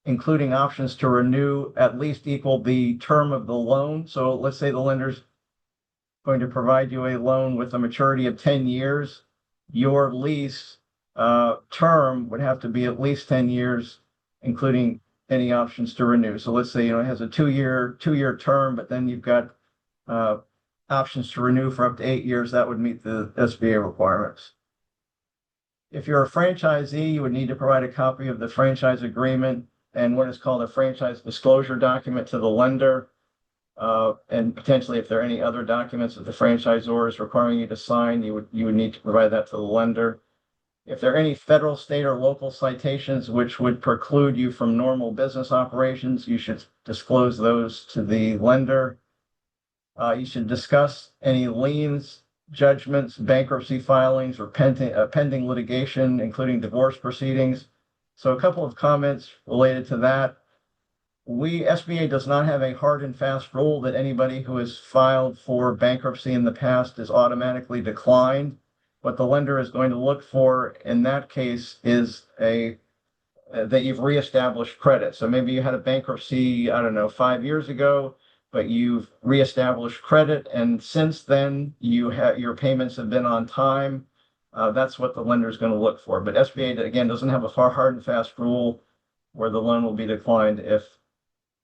including options to renew, at least equal the term of the loan. So let's say the lender's going to provide you a loan with a maturity of 10 years. Your lease term would have to be at least 10 years, including any options to renew. So let's say, it has a two-year term, but then you've got options to renew for up to 8 years. That would meet the SBA requirements. If you're a franchisee, you would need to provide a copy of the franchise agreement and what is called a franchise disclosure document to the lender. And potentially, if there are any other documents that the franchisor is requiring you to sign, you would need to provide that to the lender. If there are any federal, state, or local citations which would preclude you from normal business operations, you should disclose those to the lender. You should discuss any liens, judgments, bankruptcy filings, or pending litigation, including divorce proceedings. So a couple of comments related to that. SBA does not have a hard and fast rule that anybody who has filed for bankruptcy in the past is automatically declined. What the lender is going to look for in that case is that you've reestablished credit. So maybe you had a bankruptcy, I don't know, 5 years ago, but you've reestablished credit, and since then your payments have been on time. That's what the lender is going to look for. But SBA, again, doesn't have a hard and fast rule where the loan will be declined if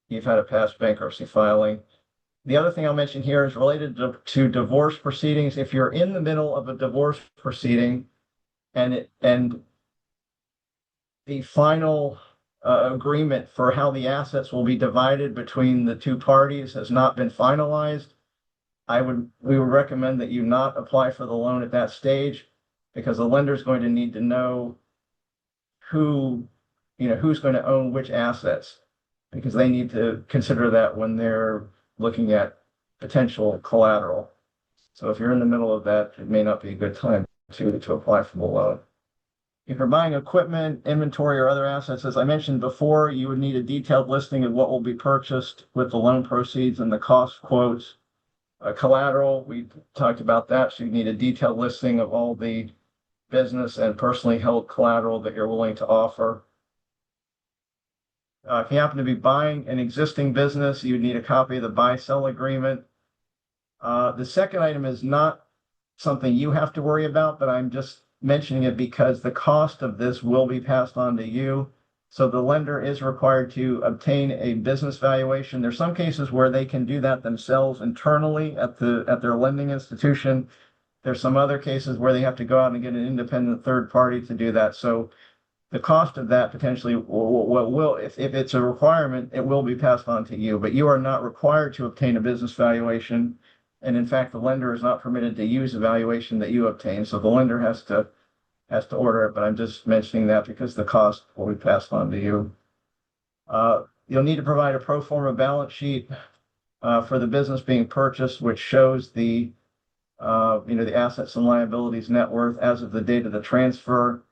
you've had a past bankruptcy filing. The other thing I'll mention here is related to divorce proceedings. If you're in the middle of a divorce proceeding and the final agreement for how the assets will be divided between the two parties has not been finalized, we would recommend that you not apply for the loan at that stage, because the lender is going to need to know who's going to own which assets, because they need to consider that when they're looking at potential collateral. So if you're in the middle of that, it may not be a good time to apply for the loan. If you're buying equipment, inventory, or other assets, as I mentioned before, you would need a detailed listing of what will be purchased with the loan proceeds and the cost quotes. Collateral, we talked about that. So you need a detailed listing of all the business and personally held collateral that you're willing to offer. If you happen to be buying an existing business, you would need a copy of the buy-sell agreement. The second item is not something you have to worry about, but I'm just mentioning it because the cost of this will be passed on to you. So the lender is required to obtain a business valuation. There's some cases where they can do that themselves internally at their lending institution. There's some other cases where they have to go out and get an independent third party to do that. So the cost of that potentially will, if it's a requirement, it will be passed on to you, but you are not required to obtain a business valuation. And in fact, the lender is not permitted to use the valuation that you obtain. So the lender has to order it, but I'm just mentioning that because the cost will be passed on to you. You'll need to provide a pro forma balance sheet for the business being purchased, which shows the assets and liabilities net worth as of the date of the transfer,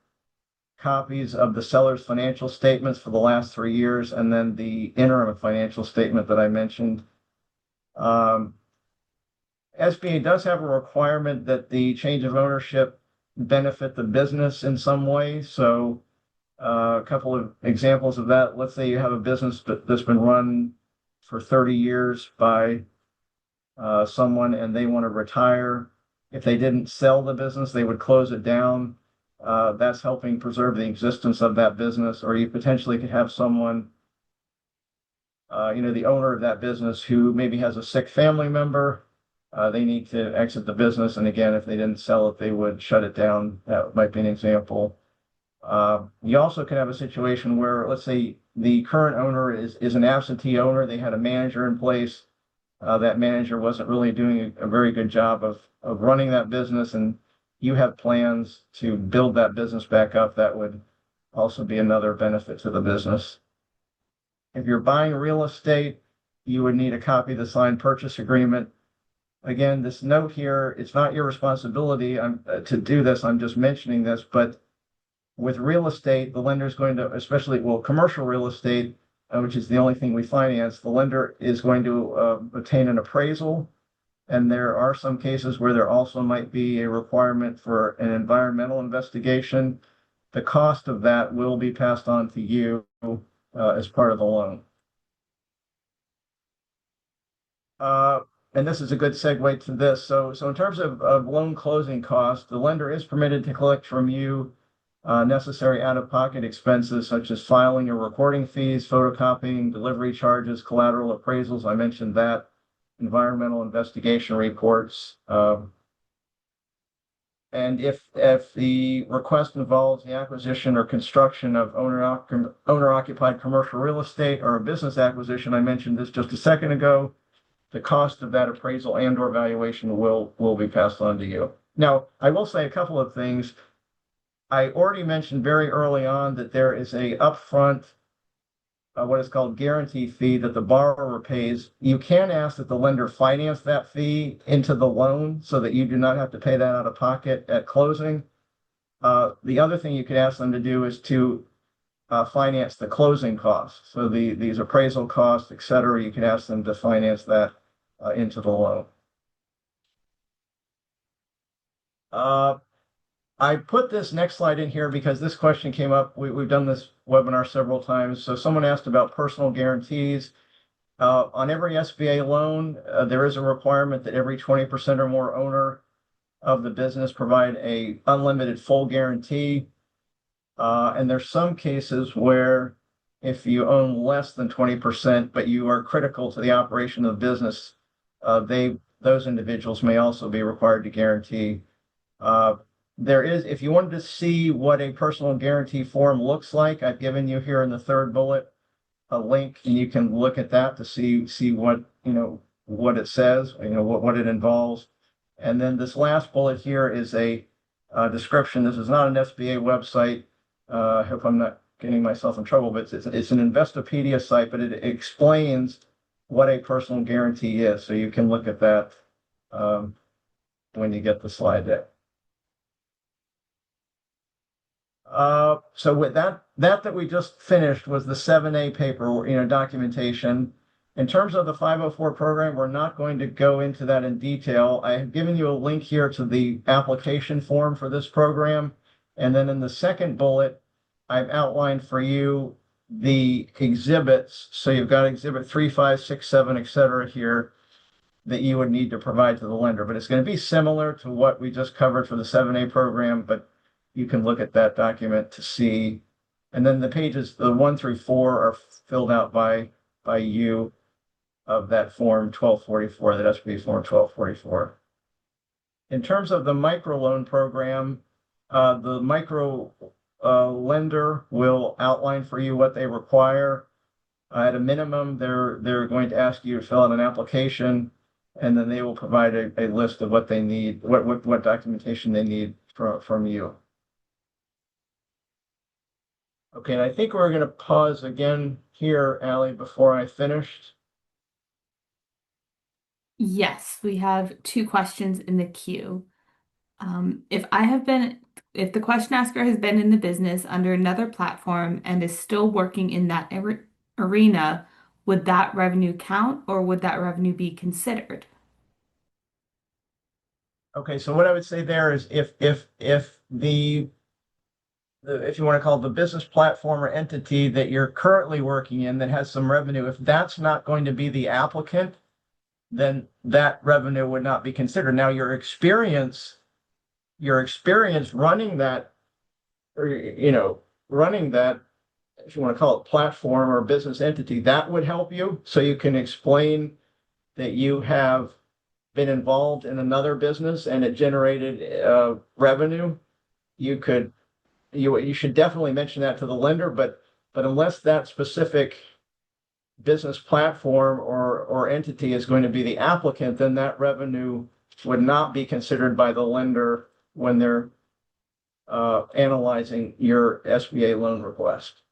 copies of the seller's financial statements for the last 3 years, and then the interim financial statement that I mentioned. SBA does have a requirement that the change of ownership benefit the business in some way. So a couple of examples of that. Let's say you have a business that's been run for 30 years by someone and they want to retire. If they didn't sell the business, they would close it down. that's helping preserve the existence of that business, or you potentially could have someone, the owner of that business who maybe has a sick family member. They need to exit the business. And again, if they didn't sell it, they would shut it down. That might be an example. You also could have a situation where, let's say, the current owner is an absentee owner. They had a manager in place. That manager wasn't really doing a very good job of running that business, and you have plans to build that business back up. That would also be another benefit to the business. If you're buying real estate, you would need a copy of the signed purchase agreement. Again, this note here, it's not your responsibility to do this. I'm just mentioning this, but with real estate, the lender is going to, especially, well, commercial real estate, which is the only thing we finance, the lender is going to obtain an appraisal. And there are some cases where there also might be a requirement for an environmental investigation. The cost of that will be passed on to you as part of the loan. And this is a good segue to this. So in terms of loan closing costs, the lender is permitted to collect from you necessary out-of-pocket expenses such as filing or recording fees, photocopying, delivery charges, collateral appraisals. I mentioned that, environmental investigation reports. And if the request involves the acquisition or construction of owner-occupied commercial real estate or a business acquisition, I mentioned this just a second ago, the cost of that appraisal and or valuation will be passed on to you. Now, I will say a couple of things. I already mentioned very early on that there is a upfront, what is called guarantee fee that the borrower pays. You can ask that the lender finance that fee into the loan so that you do not have to pay that out of pocket at closing. The other thing you could ask them to do is to finance the closing costs. So these appraisal costs, et cetera, you can ask them to finance that into the loan. I put this next slide in here because this question came up. We've done this webinar several times. So someone asked about personal guarantees. On every SBA loan, there is a requirement that every 20% or more owner of the business provide a unlimited full guarantee. And there's some cases where if you own less than 20%, but you are critical to the operation of the business, those individuals may also be required to guarantee. There is, if you wanted to see what a personal guarantee form looks like, I've given you here in the third bullet a link, and you can look at that to see what what it says, what it involves. And then this last bullet here is a description. This is not an SBA website. I hope I'm not getting myself in trouble, but it's an Investopedia site, but it explains what a personal guarantee is. So you can look at that when you get the slide deck. So with that we just finished was the 7A paper, documentation. In terms of the 504 program, we're not going to go into that in detail. I have given you a link here to the application form for this program. And then in the second bullet, I've outlined for you the exhibits. So you've got exhibit 3, 5, 6, 7, et cetera here that you would need to provide to the lender. But it's going to be similar to what we just covered for the 7A program, but you can look at that document to see. And then the pages, the 1 through 4, are filled out by you of that form 1244, that SBA form 1244. In terms of the microloan program, the micro lender will outline for you what they require. At a minimum, they're going to ask you to fill out an application, and then they will provide a list of what they need, what documentation they need from you. Okay, and I think we're going to pause again here, Allie, before I finished. Yes, we have 2 questions in the queue. If the question asker has been in the business under another platform and is still working in that arena, would that revenue count or would that revenue be considered? Okay, so what I would say there is if you want to call it the business platform or entity that you're currently working in that has some revenue, if that's not going to be the applicant, then that revenue would not be considered. Now, your experience running that or running that, if you want to call it platform or business entity, that would help you. So you can explain that you have been involved in another business and it generated revenue. You could you should definitely mention that to the lender, but unless that specific business platform or entity is going to be the applicant, then that revenue would not be considered by the lender when they're analyzing your SBA loan request.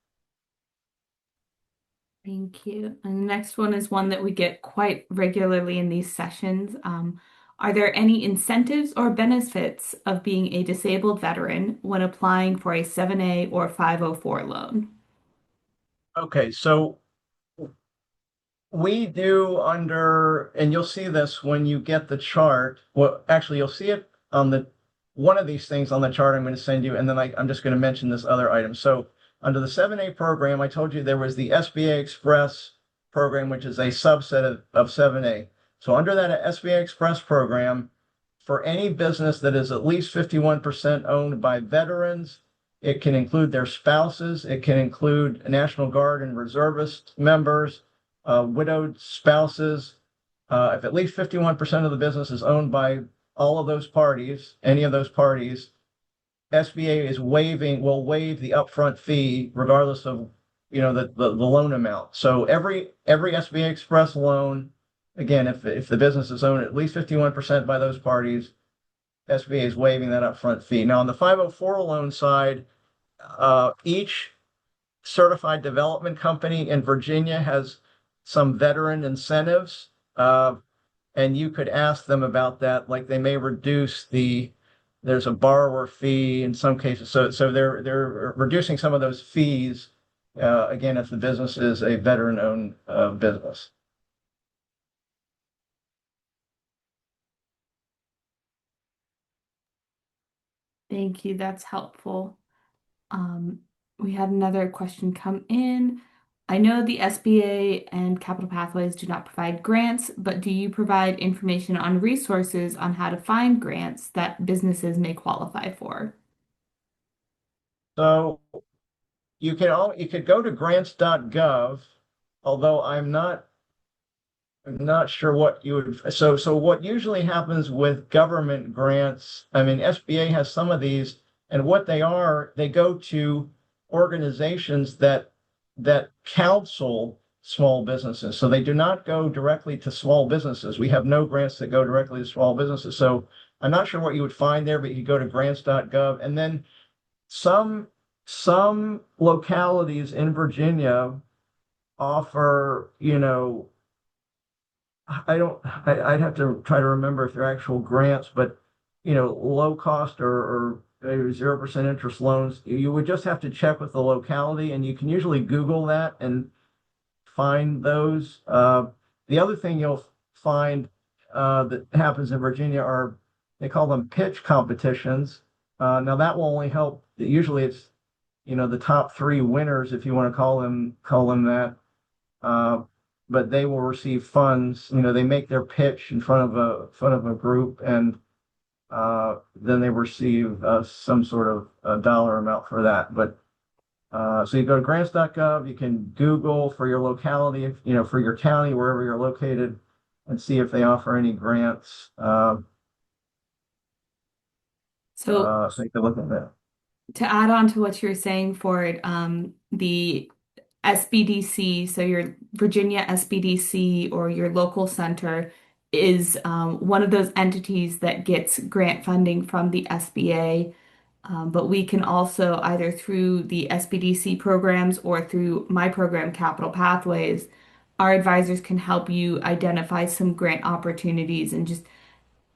Thank you. And the next one is one that we get quite regularly in these sessions. Are there any incentives or benefits of being a disabled veteran when applying for a 7A or 504 loan? Okay, so we do under, and you'll see this when you get the chart. Well, actually, you'll see it on the one of these things on the chart I'm going to send you, and then I'm just going to mention this other item. So under the 7A program, I told you there was the SBA Express program, which is a subset of 7A. So under that SBA Express program, for any business that is at least 51% owned by veterans, it can include their spouses, it can include National Guard and reservist members, widowed spouses. If at least 51% of the business is owned by all of those parties, any of those parties, SBA will waive the upfront fee regardless of the loan amount. So every SBA Express loan, again, if the business is owned at least 51% by those parties, SBA is waiving that upfront fee. Now on the 504 loan side, each certified development company in Virginia has some veteran incentives, and you could ask them about that. Like they may there's a borrower fee in some cases. So they're reducing some of those fees, again, if the business is a veteran-owned business. Thank you. That's helpful. Um, we had another question come in. I know the SBA and Capital Pathways do not provide grants, but do you provide information on resources on how to find grants that businesses may qualify for? So you could go to grants.gov, although I'm not sure what you would. So what usually happens with government grants, I mean, SBA has some of these, and what they go to organizations that counsel small businesses. So they do not go directly to small businesses. We have no grants that go directly to small businesses. So I'm not sure what you would find there, but you go to grants.gov, and then some some localities in Virginia offer, I'd have to try to remember if they're actual grants, but low cost or 0% interest loans. You would just have to check with the locality, and you can usually Google that and find those. The other thing you'll find that happens in Virginia are, they call them pitch competitions. Now that will only help. Usually it's the top three winners, if you want to call them that. Uh, but they will receive funds. They make their pitch in front of a group, and then they receive some sort of dollar amount for that. But so you go to grants.gov, you can Google for your locality, for your county, wherever you're located, and see if they offer any grants. So So you can look at that. to add on to what you're saying for it, the SBDC, so your Virginia SBDC or your local center is one of those entities that gets grant funding from the SBA. But we can also either through the SBDC programs or through my program, Capital Pathways, our advisors can help you identify some grant opportunities and just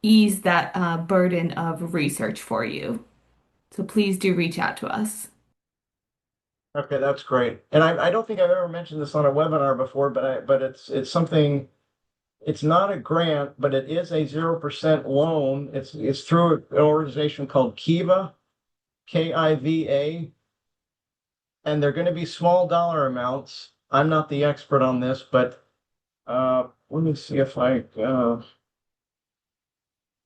ease that burden of research for you. So please do reach out to us. Okay, that's great. And I don't think I've ever mentioned this on a webinar before, but it's something. It's not a grant, but it is a 0% loan. It's through an organization called Kiva, Kiva, and they're going to be small dollar amounts. I'm not the expert on this, but let me see if I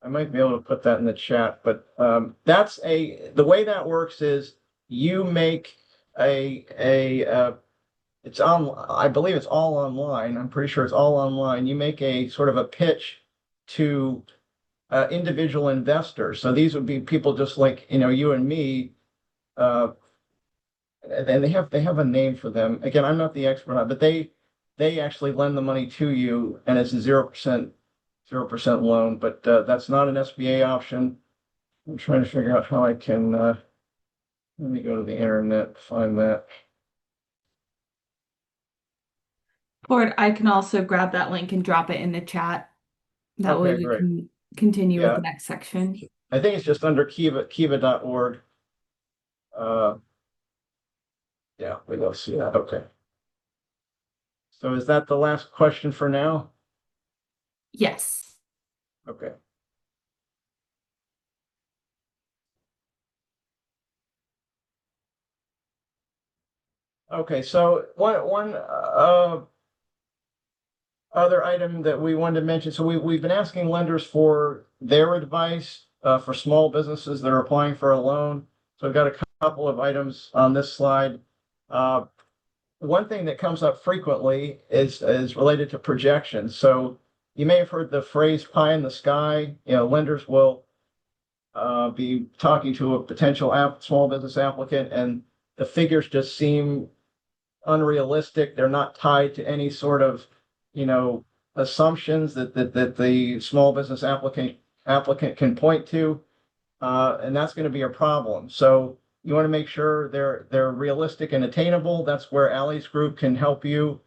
might be able to put that in the chat. But the way that works is you make it's on, I believe it's all online. I'm pretty sure it's all online. You make a sort of a pitch to individual investors. So these would be people just like, you and me. Uh, and they have a name for them. Again, I'm not the expert on it, but they actually lend the money to you, and it's a 0% loan. But that's not an SBA option. I'm trying to figure out how I can. Let me go to the internet to find that. Or I can also grab that link and drop it in the chat. That way Okay, we great. can continue with Yeah, the next section. I think it's just under kiva.org. Uh, yeah, we don't see that. Okay. So is that the last question for now? Yes. Okay. Okay, so one other item that we wanted to mention. So we've been asking lenders for their advice for small businesses that are applying for a loan. So I've got a couple of items on this slide. Uh, One thing that comes up frequently is related to projections. So you may have heard the phrase pie in the sky. Lenders will be talking to a potential small business applicant, and the figures just seem unrealistic. They're not tied to any sort of, you know, assumptions that the small business applicant can point to, and that's going to be a problem. So you want to make sure they're realistic and attainable. That's where Allie's group can help you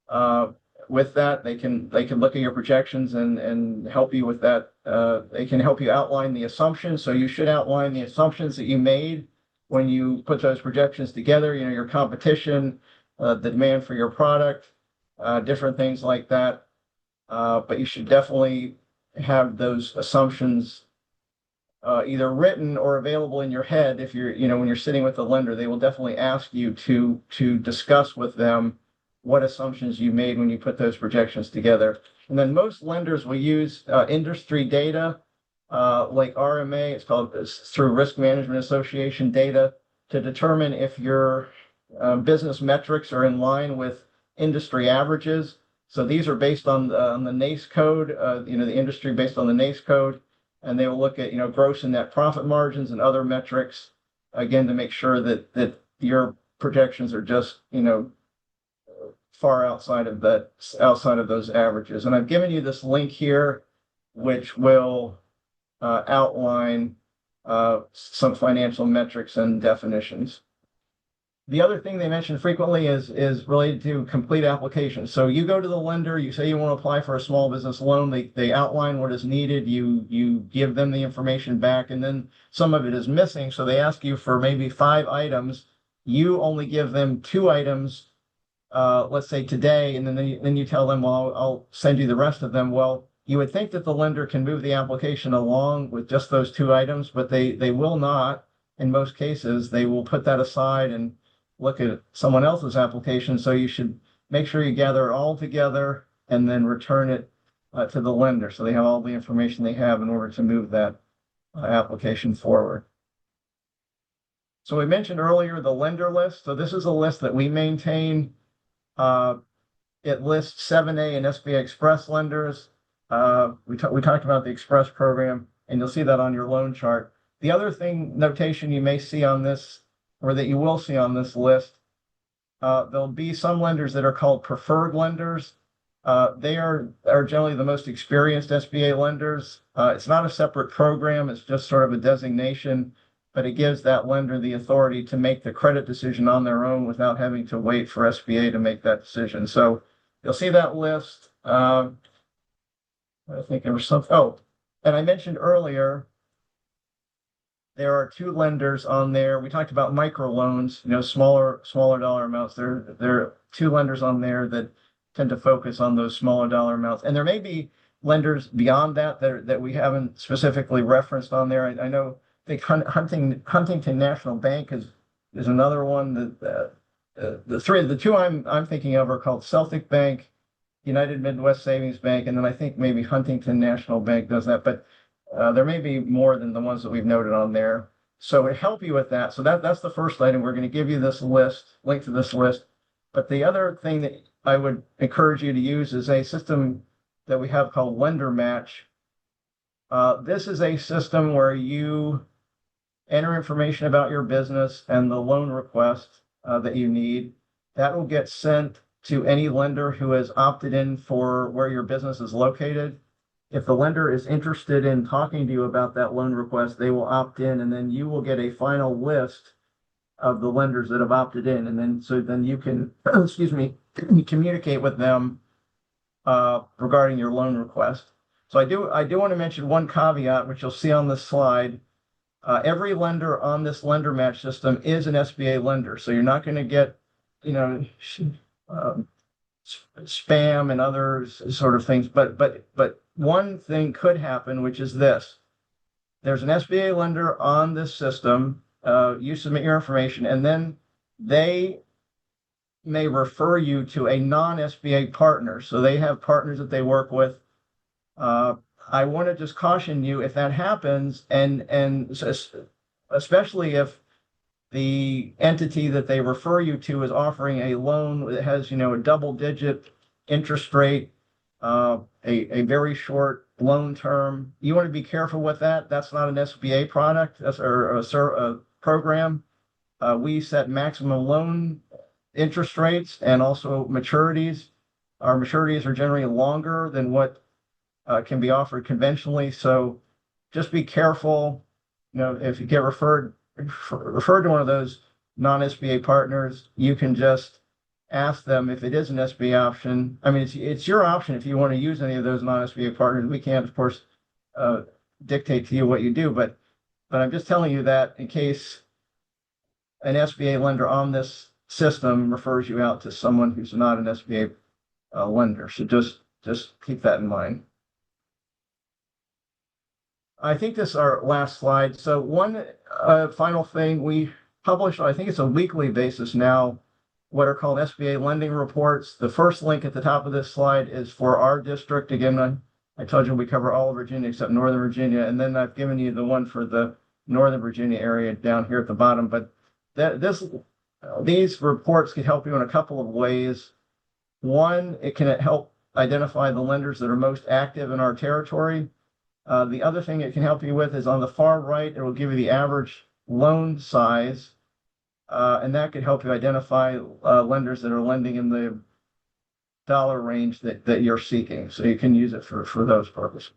uh, with that. They can look at your projections and help you with that. They can help you outline the assumptions. So you should outline the assumptions that you made when you put those projections together. Your competition, the demand for your product, different things like that. But you should definitely have those assumptions either written or available in your head. If when you're sitting with the lender, they will definitely ask you to discuss with them what assumptions you made when you put those projections together. And then most lenders will use industry data, like RMA. It's through Risk Management Association data to determine if your business metrics are in line with industry averages. So these are based on the NACE code, the industry based on the NACE code, and they will look at gross and net profit margins and other metrics, again, to make sure that your projections are just far outside of those averages. And I've given you this link here, which will outline some financial metrics and definitions. The other thing they mention frequently is related to complete applications. So you go to the lender, you say you want to apply for a small business loan, they outline what is needed, you give them the information back, and then some of it is missing. So they ask you for maybe 5 items. You only give them 2 items, let's say today, and then you tell them, well, I'll send you the rest of them. Well, you would think that the lender can move the application along with just those 2 items, but they will not. In most cases, they will put that aside and look at someone else's application. So you should make sure you gather it all together and then return it to the lender, so they have all the information they have in order to move that application forward. So we mentioned earlier the lender list. So this is a list that we maintain. It lists 7A and SBA Express lenders. We talked about the Express program, and you'll see that on your loan chart. The other notation you may see on this, or that you will see on this list, there'll be some lenders that are called preferred lenders. They are generally the most experienced SBA lenders. It's not a separate program, it's just sort of a designation, but it gives that lender the authority to make the credit decision on their own without having to wait for SBA to make that decision. So you'll see that list. I think there was something. Oh, and I mentioned earlier, there are 2 lenders on there. We talked about microloans, smaller dollar amounts. There are 2 lenders on there that tend to focus on those smaller dollar amounts. And there may be lenders beyond that we haven't specifically referenced on there. I know, I think Huntington National Bank is another one that the 2 I'm thinking of are called Celtic Bank, United Midwest Savings Bank, and then I think maybe Huntington National Bank does that. But there may be more than the ones that we've noted on there. So to help you with that, so that's the first item. We're going to give you this list, link to this list. But the other thing that I would encourage you to use is a system that we have called Lender Match. This is a system where you enter information about your business and the loan request that you need. That will get sent to any lender who has opted in for where your business is located. If the lender is interested in talking to you about that loan request, they will opt in, and then you will get a final list of the lenders that have opted in. And then you can, excuse me, communicate with them regarding your loan request. So I do want to mention one caveat, which you'll see on this slide. Every lender on this lender match system is an SBA lender, so you're not going to get, you know, spam and other sort of things. But one thing could happen, which is this: there's an SBA lender on this system. You submit your information, and then they may refer you to a non-SBA partner. So they have partners that they work with. I want to just caution you if that happens, and especially if the entity that they refer you to is offering a loan that has, a double-digit interest rate, a very short loan term. You want to be careful with that. That's not an SBA product. That's a program. We set maximum loan interest rates and also maturities. Our maturities are generally longer than what can be offered conventionally. So just be careful. If you get referred to one of those non-SBA partners, you can just ask them if it is an SBA option. I mean, it's your option if you want to use any of those non-SBA partners. We can't, of course, dictate to you what you do, but I'm just telling you that in case an SBA lender on this system refers you out to someone who's not an SBA lender. So just keep that in mind. I think this is our last slide. So one final thing, we publish, I think it's a weekly basis now, what are called SBA lending reports. The first link at the top of this slide is for our district. Again, I told you we cover all of Virginia except Northern Virginia, and then I've given you the one for the Northern Virginia area down here at the bottom. But these reports can help you in a couple of ways. One, it can help identify the lenders that are most active in our territory. The other thing it can help you with is on the far right, it will give you the average loan size, and that could help you identify lenders that are lending in the dollar range that you're seeking. So you can use it for those purposes.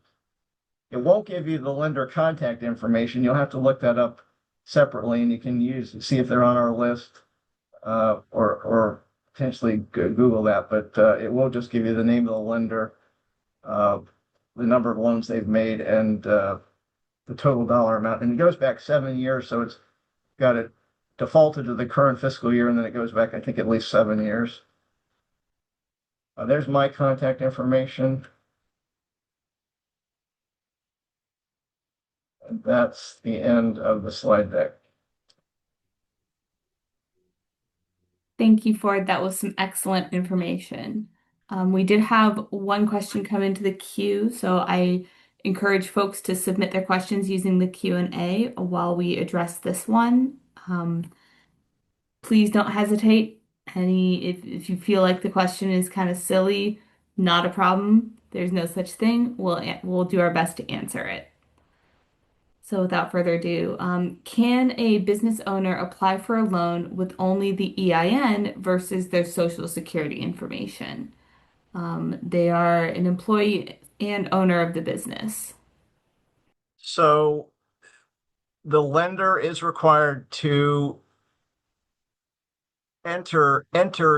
It won't give you the lender contact information. You'll have to look that up separately, and you can see if they're on our list, or potentially Google that. But it will just give you the name of the lender, the number of loans they've made, and the total dollar amount. And it goes back 7 years, so it's got it defaulted to the current fiscal year, and then it goes back, I think, at least 7 years. There's my contact information. And that's the end of the slide deck. Thank you, Ford. That was some excellent information. We did have one question come into the queue, so I encourage folks to submit their questions using the Q&A while we address this one. Please don't hesitate. If you feel like the question is kind of silly, not a problem. There's no such thing. We'll do our best to answer it. So without further ado, can a business owner apply for a loan with only the EIN versus their social security information? They are an employee and owner of the business. So the lender is required to enter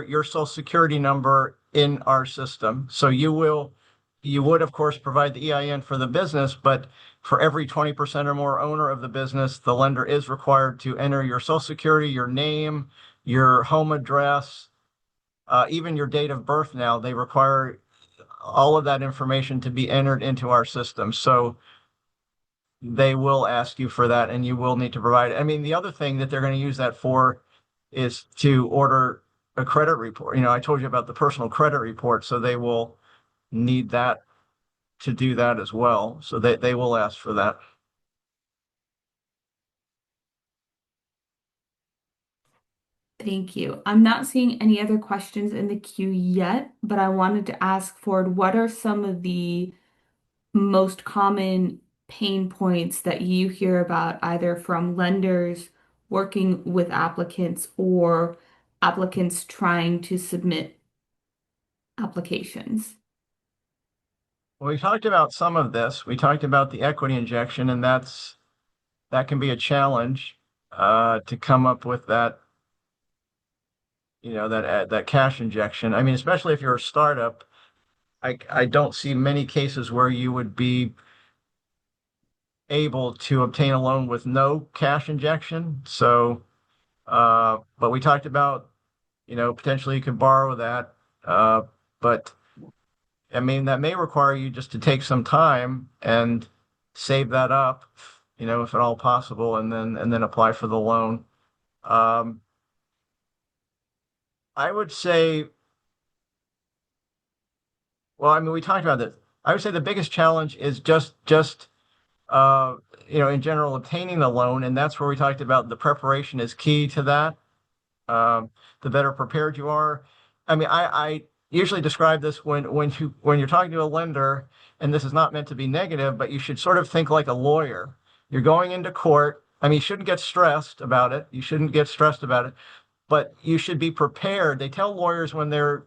your social security number in our system. So you would, of course, provide the EIN for the business, but for every 20% or more owner of the business, the lender is required to enter your social security, your name, your home address, even your date of birth now. They require all of that information to be entered into our system. So they will ask you for that, and you will need to provide it. I mean, the other thing that they're going to use that for is to order a credit report. I told you about the personal credit report, so they will need that to do that as well. So they will ask for that. Thank you. I'm not seeing any other questions in the queue yet, but I wanted to ask Ford, what are some of the most common pain points that you hear about either from lenders working with applicants or applicants trying to submit applications? Well, we talked about some of this. We talked about the equity injection, and that can be a challenge to come up with that, that cash injection. I mean, especially if you're a startup, I don't see many cases where you would be able to obtain a loan with no cash injection. So, but we talked about, potentially you could borrow that. But I mean, that may require you just to take some time and save that up, if at all possible, and then apply for the loan. Um, I would say, well, I mean, we talked about this. I would say the biggest challenge is just in general, obtaining the loan, and that's where we talked about the preparation is key to that. The better prepared you are. I mean, I usually describe this when you're talking to a lender, and this is not meant to be negative, but you should sort of think like a lawyer. You're going into court. I mean, you shouldn't get stressed about it. You shouldn't get stressed about it, but you should be prepared. They tell lawyers when they're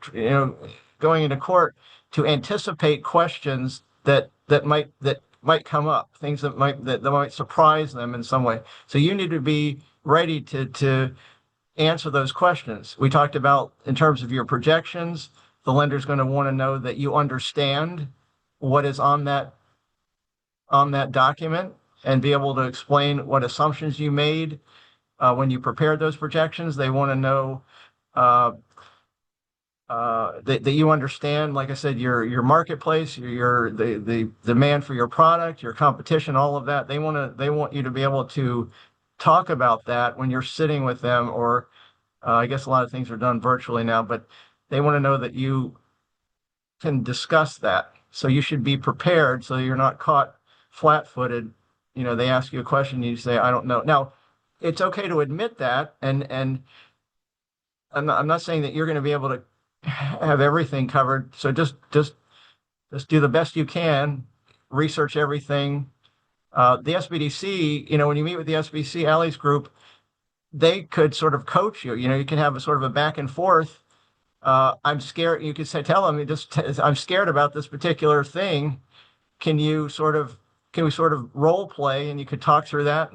going into court to anticipate questions that might come up, things that might surprise them in some way. So you need to be ready to answer those questions. We talked about in terms of your projections, the lender's going to want to know that you understand what is on that document and be able to explain what assumptions you made when you prepared those projections. They want to know uh, that you understand, like I said, your marketplace, the demand for your product, your competition, all of that. They want you to be able to talk about that when you're sitting with them, or I guess a lot of things are done virtually now, but they want to know that you can discuss that. So you should be prepared so you're not caught flat-footed. They ask you a question, you say, I don't know. Now, it's okay to admit that, and I'm not saying that you're going to be able to have everything covered. So just do the best you can, research everything. The SBDC, when you meet with the SBC Allies group, they could sort of coach you. You can have a sort of a back and forth. I'm scared. You could tell them, I'm scared about this particular thing. Can you sort of, can we sort of role play, and you could talk through that,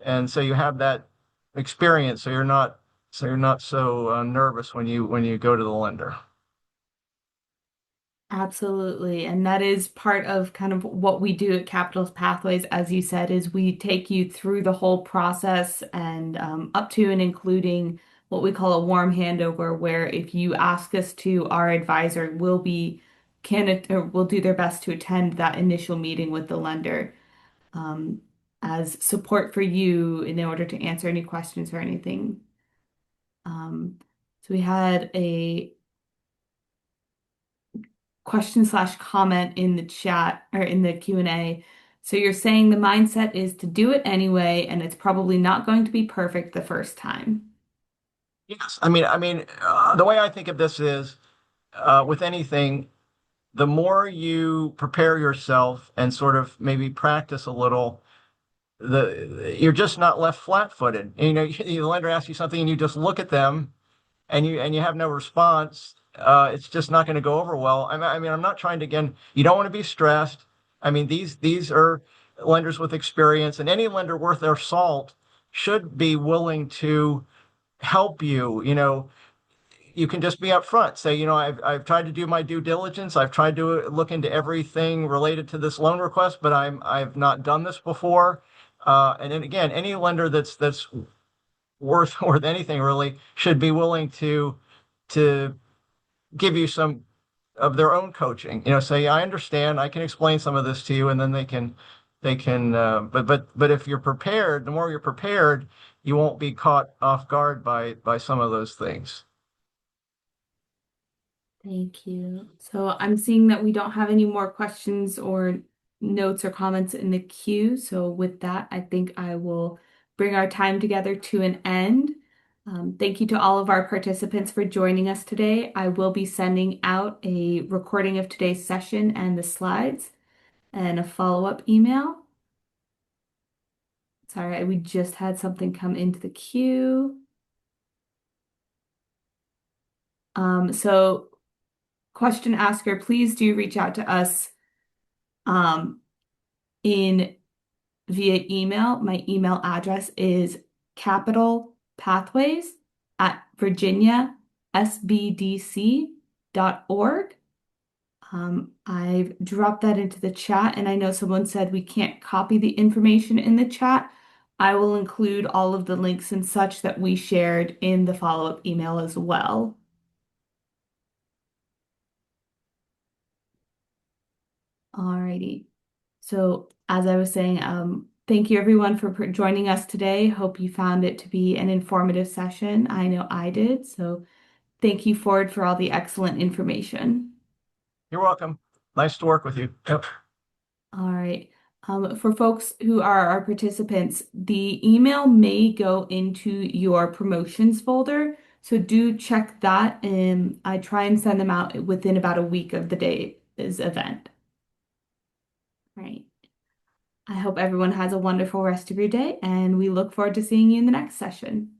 and so you have that experience. So you're not so nervous when you go to the lender. Absolutely. And that is part of kind of what we do at Capital's Pathways, as you said, is we take you through the whole process and up to and including what we call a warm handover, where if you ask us to, our advisor will be can or will do their best to attend that initial meeting with the lender um, as support for you in order to answer any questions or anything. So we had a question/comment in the chat or in the Q&A. So you're saying the mindset is to do it anyway, and it's probably not going to be perfect the first time. Yes, I mean, the way I think of this is with anything, the more you prepare yourself and sort of maybe practice a little, you're just not left flat-footed. The lender asks you something and you just look at them and you have no response. It's just not going to go over well. I mean, I'm not trying to, again, you don't want to be stressed. I mean, these are lenders with experience, and any lender worth their salt should be willing to help you. You can just be upfront. Say, I've tried to do my due diligence. I've tried to look into everything related to this loan request, but I've not done this before. And then again, any lender that's worth anything really should be willing to give you some of their own coaching. Say, I understand, I can explain some of this to you, and then they can. But if you're prepared, the more you're prepared, you won't be caught off guard by some of those things. Thank you. So I'm seeing that we don't have any more questions or notes or comments in the queue. So with that, I think I will bring our time together to an end. Thank you to all of our participants for joining us today. I will be sending out a recording of today's session and the slides and a follow-up email. Sorry, we just had something come into the queue. So question asker, please do reach out to us um, in via email. My email address is capitalpathways@virginiasbdc.org. I've dropped that into the chat, and I know someone said we can't copy the information in the chat. I will include all of the links and such that we shared in the follow-up email as well. Alrighty. So as I was saying, thank you everyone for joining us today. Hope you found it to be an informative session. I know I did. So thank you, Ford, for all the excellent information. You're welcome. Nice to work with you. Yep. All right. For folks who are our participants, the email may go into your promotions folder. So do check that. And I try and send them out within about a week of the day's event. All right. I hope everyone has a wonderful rest of your day, and we look forward to seeing you in the next session.